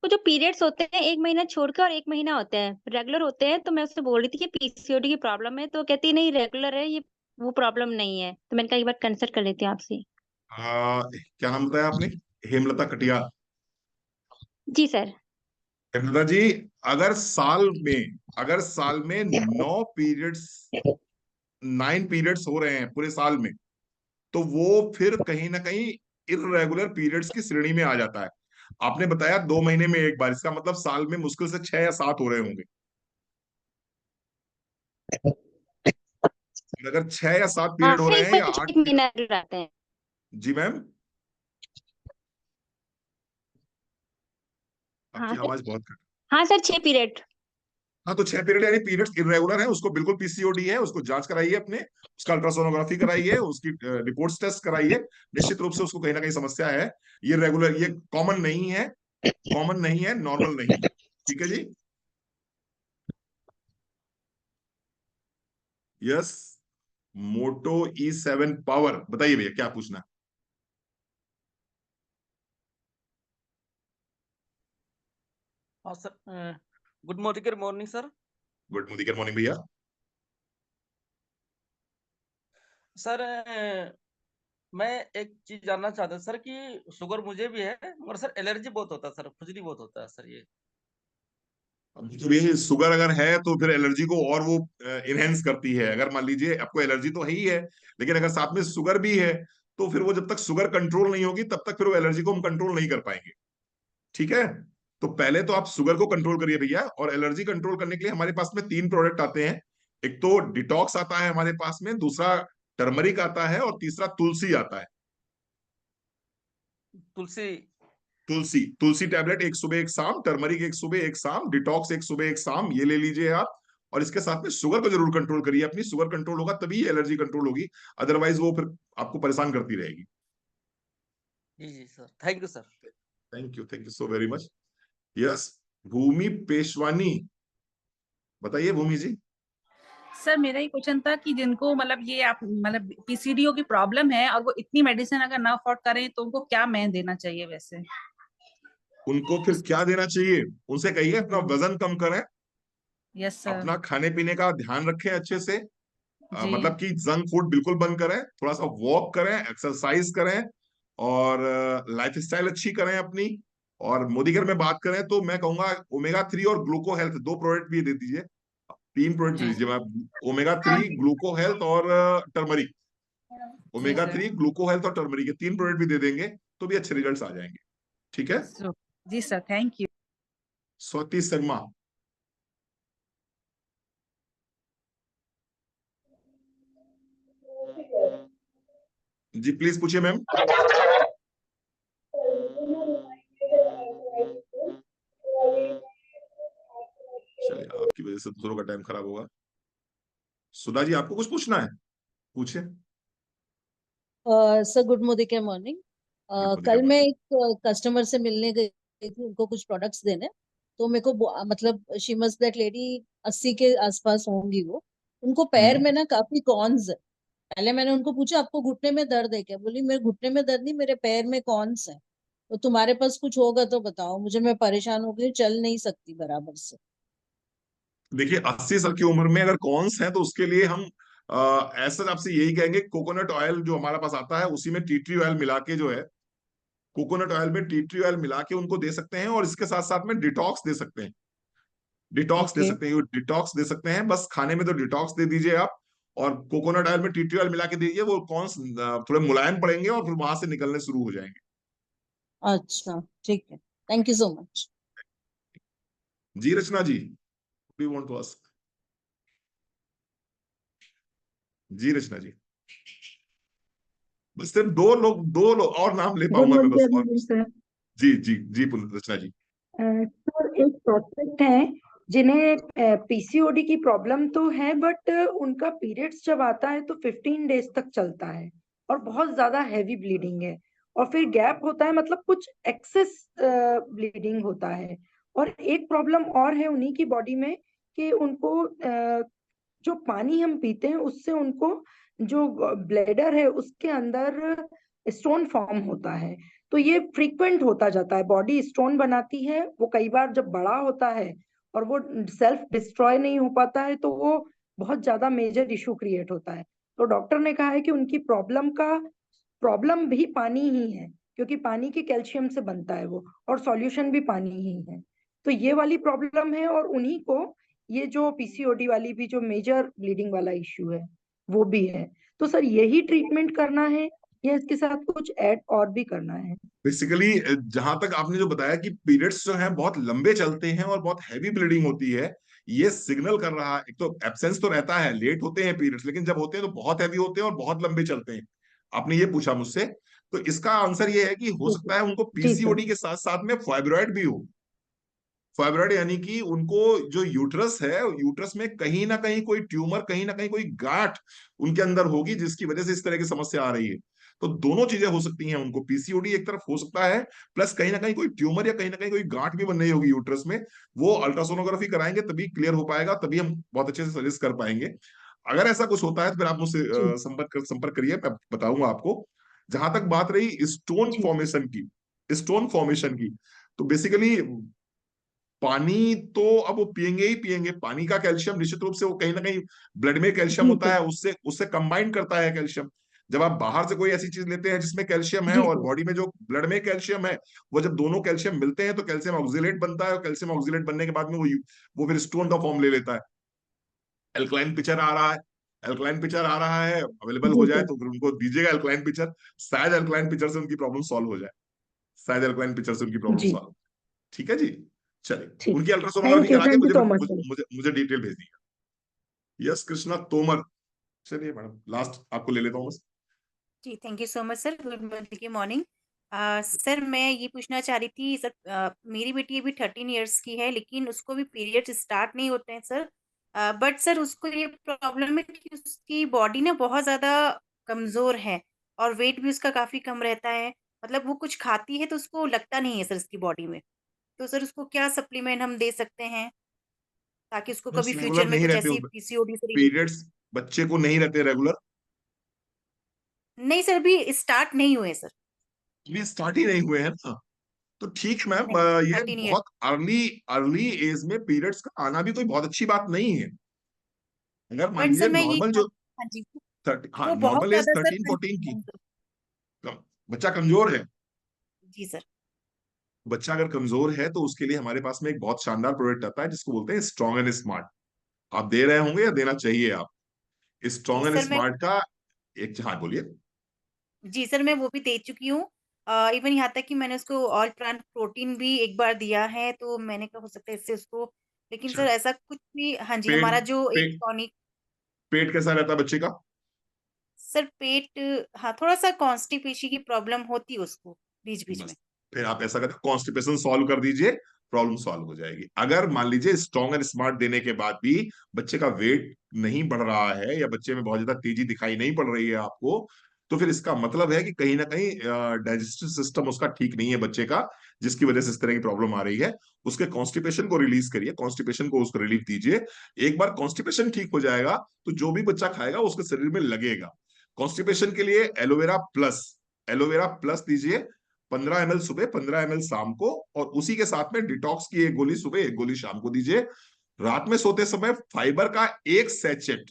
Speaker 4: को जो पीरियड्स होते हैं 1 महीना छोड़कर और 1 महीना होते हैं, रेगुलर होते हैं, तो मैं उससे बोल रही थी कि पीसीओडी की प्रॉब्लम है, तो कहती है नहीं रेगुलर है ये, वो प्रॉब्लम नहीं है। तो मैंने कहा एक बार कंसल्ट कर लेती हूँ आपसे।
Speaker 1: क्या नाम बताया आपने? हेमलता कटियार।
Speaker 4: जी सर।
Speaker 1: हेमलता जी, अगर साल में 9 पीरियड्स 9 पीरियड्स हो रहे हैं पूरे साल में, तो वो फिर कहीं ना कहीं इररेगुलर पीरियड्स की श्रेणी में आ जाता है। आपने बताया 2 महीने में एक बार, इसका मतलब साल में मुश्किल से 6 या 7 हो रहे होंगे। और अगर 6 या 7 पीरियड हो
Speaker 4: हाँ
Speaker 1: रहे
Speaker 4: एक
Speaker 1: हैं
Speaker 4: बार
Speaker 1: या
Speaker 4: कुछ
Speaker 1: 8 पीरियड।
Speaker 4: महीना रेगुलर आते हैं।
Speaker 1: जी मैम,
Speaker 4: हाँ
Speaker 1: आपकी
Speaker 4: सर।
Speaker 1: आवाज बहुत कट।
Speaker 4: हाँ सर 6 पीरियड।
Speaker 1: हाँ, तो 6 पीरियड यानी पीरियड्स इरेगुलर है, उसको बिल्कुल पीसीओडी है, उसको जांच कराइए अपने, उसका अल्ट्रासोनोग्राफी कराइए, उसकी रिपोर्ट्स टेस्ट कराइए। निश्चित रूप से उसको कहीं ना कहीं समस्या है। ये रेगुलर, ये कॉमन नहीं है, कॉमन नहीं है, नॉर्मल नहीं है। ठीक है जी। यस। मोटो E7 पावर, बताइए भैया क्या पूछना है?
Speaker 5: हाँ sir, good morning sir.
Speaker 1: Good morning भैया।
Speaker 5: सर मैं एक चीज जानना चाहता हूँ सर कि शुगर मुझे भी है, मगर सर एलर्जी बहुत होता है सर, खुजली बहुत होता है सर ये।
Speaker 1: अब जब ये शुगर अगर है तो फिर एलर्जी को और वो इनहेंस करती है। अगर मान लीजिए आपको एलर्जी तो है ही है, लेकिन अगर साथ में शुगर भी है, तो फिर वो जब तक शुगर कंट्रोल नहीं होगी तब तक फिर वो एलर्जी को हम कंट्रोल नहीं कर पाएंगे। ठीक है। तो पहले तो आप शुगर को कंट्रोल करिए भैया, और एलर्जी कंट्रोल करने के लिए हमारे पास में 3 प्रोडक्ट आते हैं। एक तो डिटॉक्स आता है हमारे पास में, दूसरा टर्मरिक आता है, और तीसरा तुलसी आता है।
Speaker 5: तुलसी।
Speaker 1: तुलसी तुलसी टैबलेट, एक सुबह एक शाम, टर्मरिक एक सुबह एक शाम, डिटॉक्स एक सुबह एक शाम, ये ले लीजिए आप। और इसके साथ में शुगर को जरूर कंट्रोल करिए अपनी, शुगर कंट्रोल होगा तभी एलर्जी कंट्रोल होगी, अदरवाइज वो फिर आपको परेशान करती रहेगी।
Speaker 5: जी sir, thank you sir.
Speaker 1: Thank you so very much. Yes. Bhumi Peshwani, बताइए भूमि जी।
Speaker 6: सर मेरा ही क्वेश्चन था कि जिनको मतलब ये आप मतलब पीसीडीओ की प्रॉब्लम है और वो इतनी मेडिसिन अगर ना अफोर्ड करें तो उनको क्या मैं देना चाहिए वैसे?
Speaker 1: उनको फिर क्या देना चाहिए? उनसे कहिए अपना वजन कम करें,
Speaker 6: यस सर।
Speaker 1: अपना खाने पीने का ध्यान रखें अच्छे से।
Speaker 6: जी।
Speaker 1: मतलब कि जंक फूड बिल्कुल बंद करें, थोड़ा सा वॉक करें, एक्सरसाइज करें, और लाइफ स्टाइल अच्छी करें अपनी। और मोदी घर में बात करें तो मैं कहूंगा ओमेगा 3 और ग्लूको हेल्थ 2 प्रोडक्ट भी दे दीजिए। 3 प्रोडक्ट दे
Speaker 6: जी।
Speaker 1: दीजिए आप, ओमेगा 3 ग्लूको हेल्थ और टर्मरिक।
Speaker 6: जी
Speaker 1: ओमेगा
Speaker 6: सर।
Speaker 1: 3 ग्लूको हेल्थ और टर्मरिक, ये 3 प्रोडक्ट भी दे देंगे तो भी अच्छे रिजल्ट्स आ जाएंगे। ठीक है।
Speaker 6: जी sir, thank you.
Speaker 1: Swati Sharma. जी प्लीज पूछिए मैम। चलिए, आपकी वजह से दूसरों का टाइम खराब होगा। सुधा जी, आपको कुछ पूछना है? पूछिए।
Speaker 7: Sir good morning. कल मैं एक कस्टमर से मिलने गई थी, उनको कुछ प्रोडक्ट्स देने। तो मेरे को मतलब शी मस्ट दैट लेडी 80 के आसपास होंगी वो। उनको पैर में ना काफी कॉन्स है। पहले मैंने उनको पूछा आपको घुटने में दर्द है क्या? बोली मेरे घुटने में दर्द नहीं, मेरे पैर में कॉन्स है। तो तुम्हारे पास कुछ होगा तो बताओ मुझे, मैं परेशान हो गई, चल नहीं सकती बराबर से।
Speaker 1: देखिए, 80 साल की उम्र में अगर कॉन्स है तो उसके लिए हम ऐसा आपसे यही कहेंगे, कोकोनट ऑयल जो हमारा पास आता है उसी में टी ट्री ऑयल मिला के जो है, कोकोनट ऑयल में टी ट्री ऑयल मिला के उनको दे सकते हैं, और इसके साथ साथ में डिटॉक्स दे सकते हैं। डिटॉक्स दे
Speaker 7: ओके।
Speaker 1: सकते हैं, डिटॉक्स दे सकते हैं, बस खाने में तो डिटॉक्स दे दीजिए आप। और कोकोनट ऑयल में टी ट्री ऑयल मिला के दीजिए, वो कॉन्स थोड़े मुलायम पड़ेंगे और फिर वहां से निकलने शुरू हो जाएंगे।
Speaker 7: अच्छा ठीक है, थैंक यू सो मच।
Speaker 1: जी Rachna ji, we want to ask. जी रचना जी, बस सिर्फ 2 लोग और नाम ले
Speaker 8: गुड
Speaker 1: पाऊंगा मैं बस, और
Speaker 8: मॉर्निंग सर।
Speaker 1: जी जी जी रचना जी।
Speaker 8: सर एक प्रोस्पेक्ट है जिन्हें पीसीओडी की प्रॉब्लम तो है, बट उनका पीरियड्स जब आता है तो 15 डेज तक चलता है और बहुत ज्यादा हैवी ब्लीडिंग है, और फिर गैप होता है, मतलब कुछ एक्सेस ब्लीडिंग होता है। और एक प्रॉब्लम और है उन्हीं की बॉडी में कि उनको जो पानी हम पीते हैं उससे उनको जो ब्लैडर है उसके अंदर स्टोन फॉर्म होता है। तो ये फ्रीक्वेंट होता जाता है, बॉडी स्टोन बनाती है, वो कई बार जब बड़ा होता है और वो सेल्फ डिस्ट्रॉय नहीं हो पाता है तो वो बहुत ज्यादा मेजर इशू क्रिएट होता है। तो डॉक्टर ने कहा है कि उनकी प्रॉब्लम भी पानी ही है, क्योंकि पानी के कैल्शियम से बनता है वो, और सॉल्यूशन भी पानी ही है। तो ये वाली प्रॉब्लम है, और उन्हीं को ये जो पीसीओडी वाली भी जो मेजर ब्लीडिंग वाला इश्यू है वो भी है। तो सर यही ट्रीटमेंट करना है या इसके साथ कुछ ऐड और भी करना है?
Speaker 1: बेसिकली जहां तक आपने जो बताया कि पीरियड्स जो हैं बहुत लंबे चलते हैं और बहुत हैवी ब्लीडिंग होती है, ये सिग्नल कर रहा है। एक तो एब्सेंस तो रहता है, लेट होते हैं पीरियड्स, लेकिन जब होते हैं तो बहुत हैवी होते हैं और बहुत लंबे चलते हैं। आपने ये पूछा मुझसे, तो इसका आंसर ये है कि हो
Speaker 8: जी
Speaker 1: सकता है उनको
Speaker 8: जी सर।
Speaker 1: पीसीओडी के साथ साथ में फाइब्रॉइड भी हो। फाइब्रॉइड यानी कि उनको जो यूट्रस है, यूट्रस में कहीं ना कहीं कोई ट्यूमर, कहीं ना कहीं कोई गांठ उनके अंदर होगी, जिसकी वजह से इस तरह की समस्या आ रही है। तो दोनों चीजें हो सकती हैं, उनको पीसीओडी एक तरफ हो सकता है, प्लस कहीं ना कहीं कोई ट्यूमर या कहीं ना कहीं कोई गांठ भी बन रही होगी यूट्रस में। वो अल्ट्रासोनोग्राफी कराएंगे तभी क्लियर हो पाएगा, तभी हम बहुत अच्छे से सजेस्ट कर पाएंगे। अगर ऐसा कुछ होता है तो फिर आप मुझसे
Speaker 8: जी
Speaker 1: संपर्क करिए, मैं बताऊंगा आपको। जहां तक बात रही स्टोन
Speaker 8: जी
Speaker 1: फॉर्मेशन की, स्टोन फॉर्मेशन की, तो बेसिकली पानी तो अब वो पियेंगे ही पियेंगे। पानी का कैल्शियम निश्चित रूप से वो कहीं ना कहीं ब्लड में कैल्शियम
Speaker 8: जी
Speaker 1: होता
Speaker 8: सर।
Speaker 1: है, उससे उससे कंबाइन करता है कैल्शियम। जब आप बाहर से कोई ऐसी चीज लेते हैं जिसमें कैल्शियम है
Speaker 8: जी
Speaker 1: और
Speaker 8: सर।
Speaker 1: बॉडी में जो ब्लड में कैल्शियम है, वो जब दोनों कैल्शियम मिलते हैं तो कैल्शियम ऑक्सीलेट बनता है, और कैल्शियम ऑक्सीलेट बनने के बाद में वो फिर स्टोन का फॉर्म ले लेता है। एल्कलाइन पिक्चर आ रहा है, एल्कलाइन पिक्चर आ रहा है, अवेलेबल हो
Speaker 8: जी
Speaker 1: जाए
Speaker 8: सर।
Speaker 1: तो फिर उनको दीजिएगा एल्कलाइन पिक्चर। शायद एल्कलाइन पिक्चर से उनकी प्रॉब्लम सॉल्व हो जाए, शायद एल्कलाइन पिक्चर से उनकी प्रॉब्लम
Speaker 8: जी
Speaker 1: सॉल्व। ठीक है जी, चलिए
Speaker 8: ठीक।
Speaker 1: उनकी अल्ट्रासोनोग्राफी करा के
Speaker 8: थैंक यू
Speaker 1: मुझे
Speaker 8: सो मच
Speaker 1: मुझे
Speaker 8: सर।
Speaker 1: मुझे, मुझे डिटेल भेज दीजिए। यस कृष्णा तोमर। चलिए मैडम, लास्ट आपको ले लेता हूँ बस।
Speaker 9: जी, thank you so much sir. Good morning. Sir मैं ये पूछना चाह रही थी सर, मेरी बेटी अभी 13 इयर्स की है लेकिन उसको भी पीरियड्स स्टार्ट नहीं होते हैं सर। बट सर उसको ये प्रॉब्लम है कि उसकी बॉडी ना बहुत ज़्यादा कमज़ोर है और वेट भी उसका काफ़ी कम रहता है। मतलब वो कुछ खाती है तो उसको लगता नहीं है सर उसकी बॉडी में। तो सर उसको क्या सप्लीमेंट हम दे सकते हैं ताकि उसको कभी फ्यूचर
Speaker 1: रेगुलर
Speaker 9: में
Speaker 1: नहीं
Speaker 9: कुछ
Speaker 1: रहते
Speaker 9: ऐसी पीसीओडी से रिलेटेड।
Speaker 1: पीरियड्स, बच्चे को नहीं रहते रेगुलर?
Speaker 9: नहीं सर, अभी स्टार्ट नहीं हुए सर।
Speaker 1: अभी स्टार्ट ही नहीं हुए हैं ना, तो ठीक मैम।
Speaker 9: नहीं,
Speaker 1: ये
Speaker 9: 13 ईयर।
Speaker 1: बहुत अर्ली अर्ली एज में पीरियड्स का आना भी कोई बहुत अच्छी बात नहीं है। अगर मान
Speaker 9: बट
Speaker 1: लीजिए
Speaker 9: सर मैं यही
Speaker 1: नॉर्मल जो
Speaker 9: हाँ जी,
Speaker 1: 30, हाँ
Speaker 9: वो बहुत
Speaker 1: नॉर्मल एज
Speaker 9: ज़्यादा सर
Speaker 1: 13-14 की,
Speaker 9: कमज़ोर।
Speaker 1: बच्चा कमजोर है।
Speaker 9: जी सर।
Speaker 1: बच्चा अगर कमजोर है तो उसके लिए हमारे पास में एक बहुत शानदार प्रोडक्ट आता है जिसको बोलते हैं स्ट्रॉन्ग एंड स्मार्ट। आप दे रहे होंगे या देना चाहिए आप?
Speaker 9: जी
Speaker 1: स्ट्रॉन्ग एंड
Speaker 9: सर मैं
Speaker 1: स्मार्ट का एक, हाँ बोलिए।
Speaker 9: जी सर, मैं वो भी दे चुकी हूँ। इवन यहाँ तक कि मैंने उसको ऑल प्लांट प्रोटीन भी एक बार दिया है, तो मैंने कहा हो सकता है इससे उसको। लेकिन
Speaker 1: अच्छा,
Speaker 9: सर ऐसा कुछ भी हाँ जी,
Speaker 1: पेट
Speaker 9: हमारा जो एक
Speaker 1: पेट
Speaker 9: टॉनिक।
Speaker 1: पेट कैसा रहता है बच्चे का?
Speaker 9: सर पेट हाँ, थोड़ा-सा कॉन्स्टिपेशन की प्रॉब्लम होती है उसको बीच-बीच में।
Speaker 1: बस फिर आप ऐसा करें, कॉन्स्टिपेशन सॉल्व कर दीजिए, प्रॉब्लम सॉल्व हो जाएगी। अगर मान लीजिए स्ट्रॉन्ग एंड स्मार्ट देने के बाद भी बच्चे का वेट नहीं बढ़ रहा है या बच्चे में बहुत ज्यादा तेजी दिखाई नहीं पड़ रही है आपको, तो फिर इसका मतलब है कि कहीं ना कहीं डाइजेस्टिव सिस्टम उसका ठीक नहीं है बच्चे का, जिसकी वजह से इस तरह की प्रॉब्लम आ रही है। उसके कॉन्स्टिपेशन को रिलीज करिए, कॉन्स्टिपेशन को उसको रिलीफ दीजिए। एक बार कॉन्स्टिपेशन ठीक हो जाएगा तो जो भी बच्चा खाएगा उसके शरीर में लगेगा। कॉन्स्टिपेशन के लिए एलोवेरा प्लस, एलोवेरा प्लस दीजिए 15 ml सुबह, 15 ml शाम को, और उसी के साथ में डिटॉक्स की एक गोली सुबह, एक गोली शाम को दीजिए। रात में सोते समय फाइबर का एक सैचेट,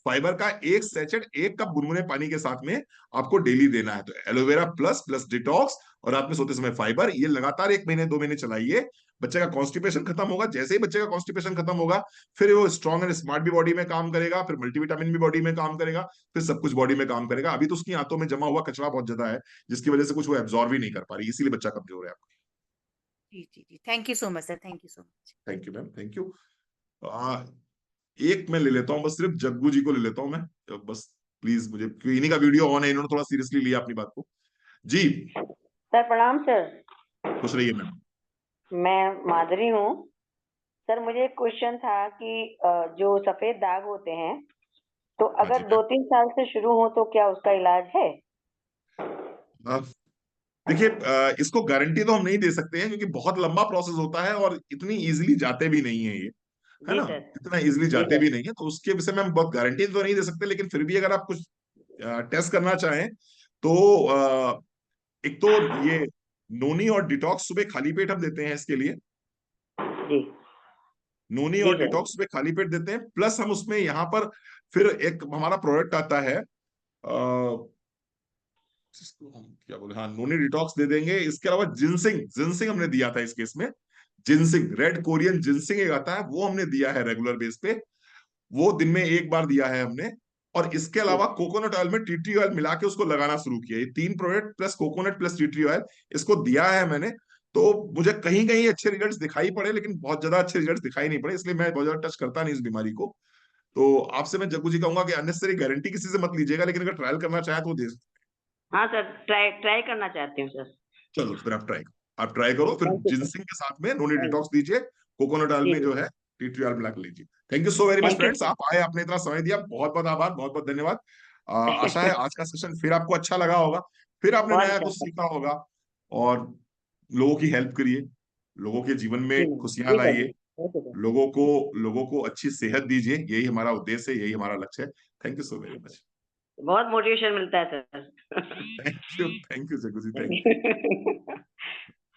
Speaker 1: फाइबर का एक सैचेट 1 कप गुनगुने पानी के साथ में आपको डेली देना है। तो एलोवेरा प्लस प्लस डिटॉक्स और रात में सोते समय फाइबर, ये लगातार 1 महीने 2 महीने चलाइए। बच्चे का कॉन्स्टिपेशन खत्म होगा। जैसे ही बच्चे का कॉन्स्टिपेशन खत्म होगा, फिर वो स्ट्रॉन्ग एंड स्मार्ट भी बॉडी में काम करेगा, फिर मल्टीविटामिन भी बॉडी में काम करेगा, फिर सब कुछ बॉडी में काम करेगा। अभी तो उसकी आंतों में जमा हुआ कचरा बहुत ज्यादा है, जिसकी वजह से कुछ वो एब्जॉर्व ही नहीं कर पा रही, इसीलिए बच्चा कमजोर है आपका।
Speaker 9: जी, जी, जी। Thank you so much sir, thank you so much.
Speaker 1: Thank you ma'am, thank you. एक मैं ले लेता हूँ बस, सिर्फ जग्गू जी को ले लेता हूँ मैं, बस प्लीज मुझे, क्योंकि इन्हीं का वीडियो ऑन है, इन्होंने थोड़ा सीरियसली लिया अपनी बात को। जी
Speaker 10: सर प्रणाम सर।
Speaker 1: खुश रहिए मैम।
Speaker 10: मैं माधुरी हूँ। सर मुझे एक क्वेश्चन था कि जो सफेद दाग होते हैं तो
Speaker 1: हाँ जी
Speaker 10: अगर 2-3 साल से शुरू हो तो क्या उसका इलाज है?
Speaker 1: मैम, देखिए इसको गारंटी तो हम नहीं दे सकते हैं, क्योंकि बहुत लंबा प्रोसेस होता है और इतनी इजीली जाते भी नहीं है ये, है
Speaker 10: जी
Speaker 1: ना,
Speaker 10: सर।
Speaker 1: इतना इजीली
Speaker 10: जी
Speaker 1: जाते
Speaker 10: सर।
Speaker 1: भी नहीं है, तो उसके विषय में हम बहुत गारंटी तो नहीं दे सकते। लेकिन फिर भी अगर आप कुछ टेस्ट करना चाहें तो एक तो ये नोनी और डिटॉक्स सुबह खाली पेट हम देते हैं इसके लिए,
Speaker 10: जी
Speaker 1: नोनी
Speaker 10: जी
Speaker 1: और
Speaker 10: सर।
Speaker 1: डिटॉक्स सुबह खाली पेट देते हैं, प्लस हम उसमें यहाँ पर फिर एक हमारा प्रोडक्ट आता है जिसको हम क्या बोले, हाँ नोनी डिटॉक्स दे देंगे। इसके अलावा जिनसिंग, जिनसिंग हमने दिया था इस केस में, जिनसिंग रेड कोरियन जिनसिंग एक आता है, वो हमने दिया है रेगुलर बेस पे, वो दिन में एक बार दिया है हमने। और इसके अलावा कोकोनट ऑयल में टी ट्री ऑयल मिला के उसको लगाना शुरू किया। ये 3 product plus coconut plus tea tree oil इसको दिया है मैंने। तो मुझे कहीं कहीं अच्छे रिजल्ट्स दिखाई पड़े, लेकिन बहुत ज्यादा अच्छे रिजल्ट्स दिखाई नहीं पड़े, इसलिए मैं बहुत ज्यादा टच करता नहीं इस बीमारी को। तो आपसे मैं जग्गू जी कहूंगा कि अननेसेसरी गारंटी किसी से मत लीजिएगा, लेकिन अगर ट्रायल करना चाहे तो वो दे सकते
Speaker 10: हाँ सर, ट्राई ट्राई करना चाहती हूँ सर।
Speaker 1: हैं। चलो फिर आप ट्राई करो, फिर
Speaker 10: थैंक यू सर।
Speaker 1: जिनसिंग के साथ में नोनी
Speaker 10: थैंक
Speaker 1: डिटॉक्स दीजिए, कोकोनट ऑयल
Speaker 10: जी
Speaker 1: में जो है टी ट्री ऑयल मिला के लीजिए। Thank you so very much
Speaker 10: thank you
Speaker 1: friends, आप आए, आपने इतना समय दिया, बहुत बहुत आभार, बहुत बहुत धन्यवाद। आशा है आज का सेशन फिर आपको अच्छा लगा होगा, फिर आपने
Speaker 10: बहुत
Speaker 1: नया
Speaker 10: अच्छा
Speaker 1: कुछ
Speaker 10: सर।
Speaker 1: सीखा होगा। और लोगों की हेल्प करिए, लोगों के जीवन
Speaker 10: जी
Speaker 1: में
Speaker 10: मैम,
Speaker 1: खुशियां
Speaker 10: जी सर
Speaker 1: लाइए,
Speaker 10: जी, ओके सर।
Speaker 1: लोगों को अच्छी सेहत दीजिए, यही हमारा उद्देश्य है, यही हमारा लक्ष्य है। Thank you so very much.
Speaker 10: बहुत मोटिवेशन मिलता है sir.
Speaker 1: Thank you Jaggu ji, thank you.
Speaker 10: Thank you.